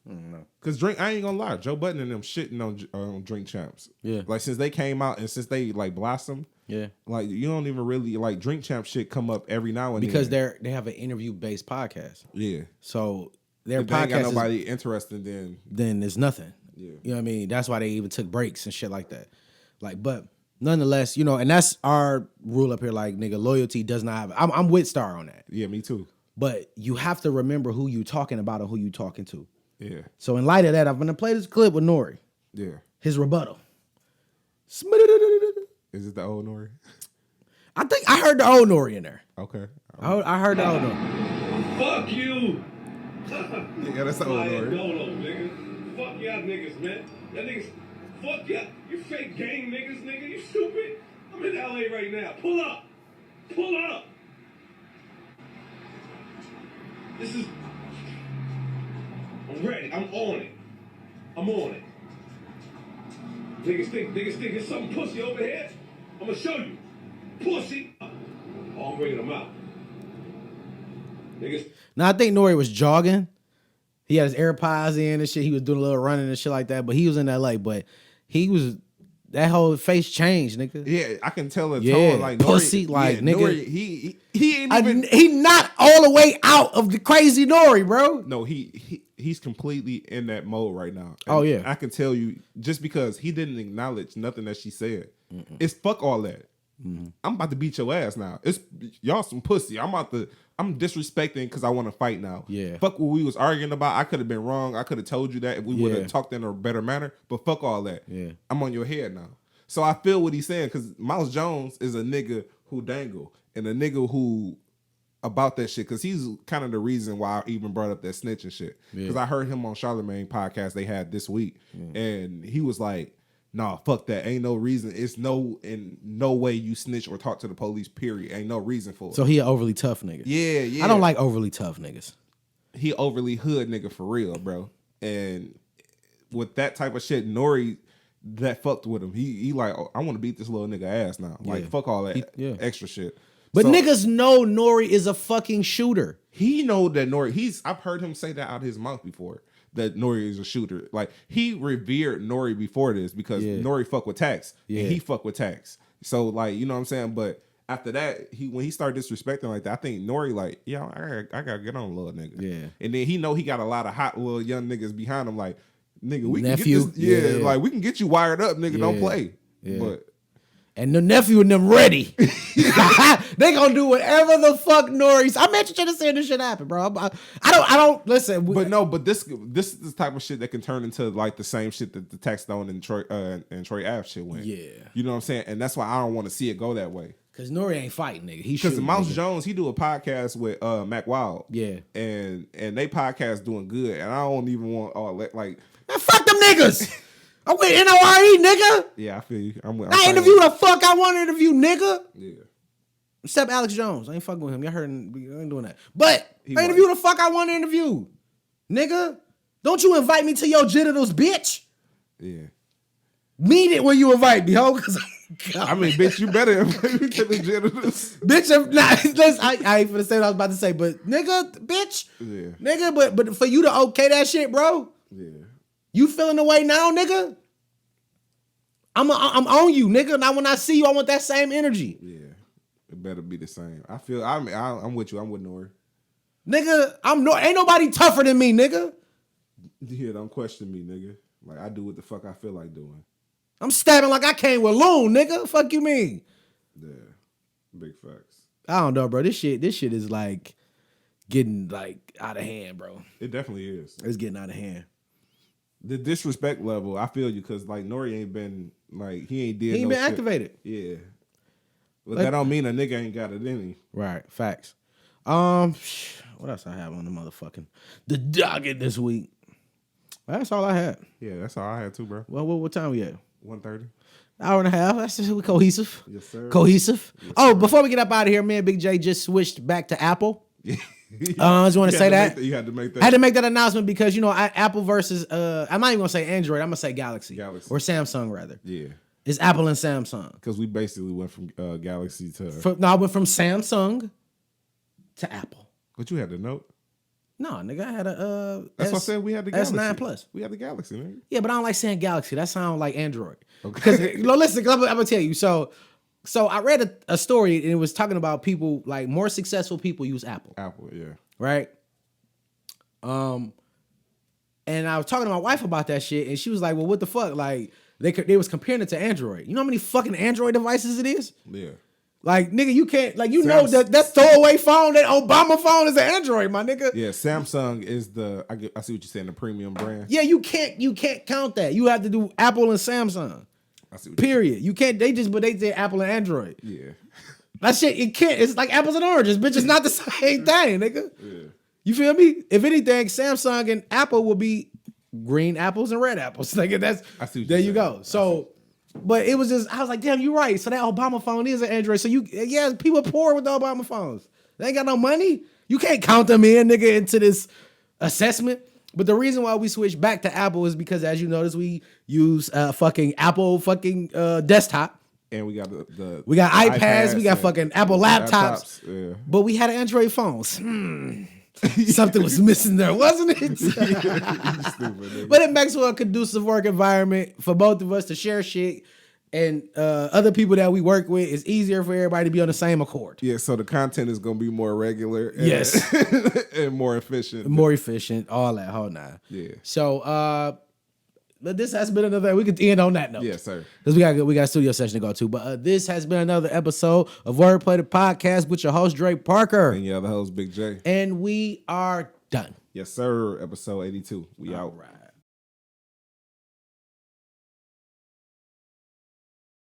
I don't know. Cause I ain't gonna lie, Joe Budden and them shitting on Drink Champs. Yeah, like since they came out and since they like blossomed. Yeah, like you don't even really like Drink Champ shit come up every now and then because they have an interview based podcast. Yeah, so their if podcast ain't got nobody interested. Then there's nothing. Yeah, you know what I mean. That's why they even took breaks and shit like that. Like, but nonetheless, you know, and that's our rule up here. Like, nigga, loyalty does not have. I'm with Star on that. Yeah, me too. But you have to remember who you talking about and who you talking to. Yeah. So in light of that, I'm gonna play this clip with Nori. Yeah. His rebuttal. Is it the old Nori? I think I heard the old Nori in there. Okay. I heard the old Nori. Fuck you. Yeah, that's the old Nori. Dolo, nigga. Fuck y'all niggas, man. Y'all niggas. Fuck y'all. You fake gang niggas, nigga. You stupid. I'm in LA right now. Pull up. Pull up. This is. I'm ready. I'm on it. I'm on it. Niggas think there's something pussy over here? I'm gonna show you. Pussy. Oh, I'm bringing them out. Niggas. Now I think Nori was jogging. He had his AirPods in and shit. He was doing a little running and shit like that. But he was in LA. But he was that whole face changed, nigga. Yeah, I can tell the tone like pussy, Nori, like nigga. Nori, he ain't even. He not all the way out of the crazy Nori, bro. No, he's completely in that mode right now. And oh yeah, I can tell you just because he didn't acknowledge nothing that she said. It's fuck all that. I'm about to beat your ass now. It's y'all some pussy. I'm disrespecting because I want to fight now. Yeah. Fuck what we was arguing about. I could have been wrong. I could have told you that if we would have talked in a better manner. But fuck all that. Yeah. I'm on your head now. So I feel what he's saying because Mouse Jones is a nigga who dangle and a nigga who about that shit because he's kind of the reason why I even brought up that snitching shit. Because I heard him on Charlamagne podcast they had this week and he was like, Nah, fuck that. Ain't no reason. It's in no way you snitch or talk to the police, period. Ain't no reason for it. So he an overly tough nigga. Yeah. I don't like overly tough niggas. He overly hood nigga for real, bro. And with that type of shit, Nori that fucked with him. He like, oh, I want to beat this little nigga ass now. Like, fuck all that extra shit. But so, niggas know Nori is a fucking shooter. He know that Nori. I've heard him say that out of his mouth before. That Nori is a shooter. Like, he revered Nori before this because Nori fuck with Tax. Yeah. And he fuck with Tax. So, like, you know what I'm saying? But after that, when he started disrespecting like that, I think Nori like, I gotta get on, little nigga. Yeah. And then he know he got a lot of hot little young niggas behind him. Like, nigga, we nephew. Can get this. Yeah, like, we can get you wired up, nigga. Don't play. Yeah. But and the nephew and them ready. They gonna do whatever the fuck Nori's. I'm interested in seeing this shit happen, bro. I don't listen. But this is the type of shit that can turn into like the same shit that the Tax Stone and Troy Ave shit went. Yeah. You know what I'm saying? And that's why I don't want to see it go that way. Cause Nori ain't fighting, nigga. Because Mouse Jones, he do a podcast with Mac Wild. Yeah. And they podcast doing good. And I don't even want like man, fuck them niggas. I'm with NORE, nigga. Yeah, I feel you. I interview the fuck I want to interview, nigga. Yeah. Except Alex Jones. I ain't fucking with him. Y'all heard him. I ain't doing that. But I interview the fuck I want to interview. Nigga. Don't you invite me to your genitals, bitch. Yeah. Mean it when you invite me, ho. I mean, bitch, you better invite me to the genitals. Bitch, I ain't finna say what I was about to say, but nigga, bitch. Yeah. Nigga, but for you to okay that shit, bro. Yeah. You feeling the way now, nigga? I'm on you, nigga. Now when I see you, I want that same energy. Yeah, it better be the same. I'm with you. I'm with Nori. Nigga, ain't nobody tougher than me, nigga. Yeah, don't question me, nigga. Like, I do what the fuck I feel like doing. I'm stabbing like I came with Loon, nigga. Fuck you mean? Yeah, big facts. I don't know, bro. This shit is like getting like out of hand, bro. It definitely is. It's getting out of hand. The disrespect level, I feel you, because like Nori ain't been like he ain't been shit. Activated. Yeah, but like, that don't mean a nigga ain't got it in him. Right, facts. What else I have on the docket this week? That's all I had. Yeah, that's all I had too, bro. Well, what time we at? 1:30. Hour and a half. That's just cohesive. Yes, sir. Cohesive. Yes, before we get up out of here, man, Big J just switched back to Apple. I just want to say that. You had to make that. I had to make that announcement because, you know, Apple versus, I'm not even going to say Android. I'm going to say Galaxy. Or Samsung, rather. Yeah. It's Apple and Samsung. Because we basically went from Galaxy to... I went from Samsung to Apple. But you had the Note? No, nigga, I had a... That's what I said. We had the Galaxy. S9 Plus. We had the Galaxy, nigga. Yeah, but I don't like saying Galaxy. That sounds like Android. Okay. Because, listen, I'm going to tell you. So I read a story and it was talking about people, like more successful people use Apple. Apple, yeah. Right? And I was talking to my wife about that shit and she was like, well, what the fuck? Like, they was comparing it to Android. You know how many fucking Android devices it is? Yeah. Like, nigga, you can't, like, you know that throwaway phone, that Obama phone is an Android, my nigga. Yeah, Samsung is I see what you're saying, the premium brand. Yeah, you can't count that. You have to do Apple and Samsung. I see what period. You can't, they say Apple and Android. Yeah. That shit, it's like apples and oranges, bitch. It's not the same thing, nigga. Yeah. You feel me? If anything, Samsung and Apple will be green apples and red apples. Nigga, there you go. So, but it was just, I was like, damn, you're right. So that Obama phone is an Android. So people are poor with the Obama phones. They ain't got no money. You can't count them in, nigga, into this assessment. But the reason why we switched back to Apple is because, as you notice, we use fucking Apple fucking desktop. And we got we got iPads, we got fucking Apple laptops. Yeah. But we had Android phones. Something was missing there, wasn't it? Stupid, but it makes for a conducive work environment for both of us to share shit. And other people that we work with, it's easier for everybody to be on the same accord. Yeah, so the content is going to be more regular. And, yes. And more efficient. More efficient, all that, whole nine. Yeah. So, but this has been another, we could end on that note. Yes, sir. Because we got a studio session to go to. But this has been another episode of Wordplay the Podcast with your host, Drake Parker. And your other host, Big J. And we are done. Yes, sir. Episode 82. We all out. Right.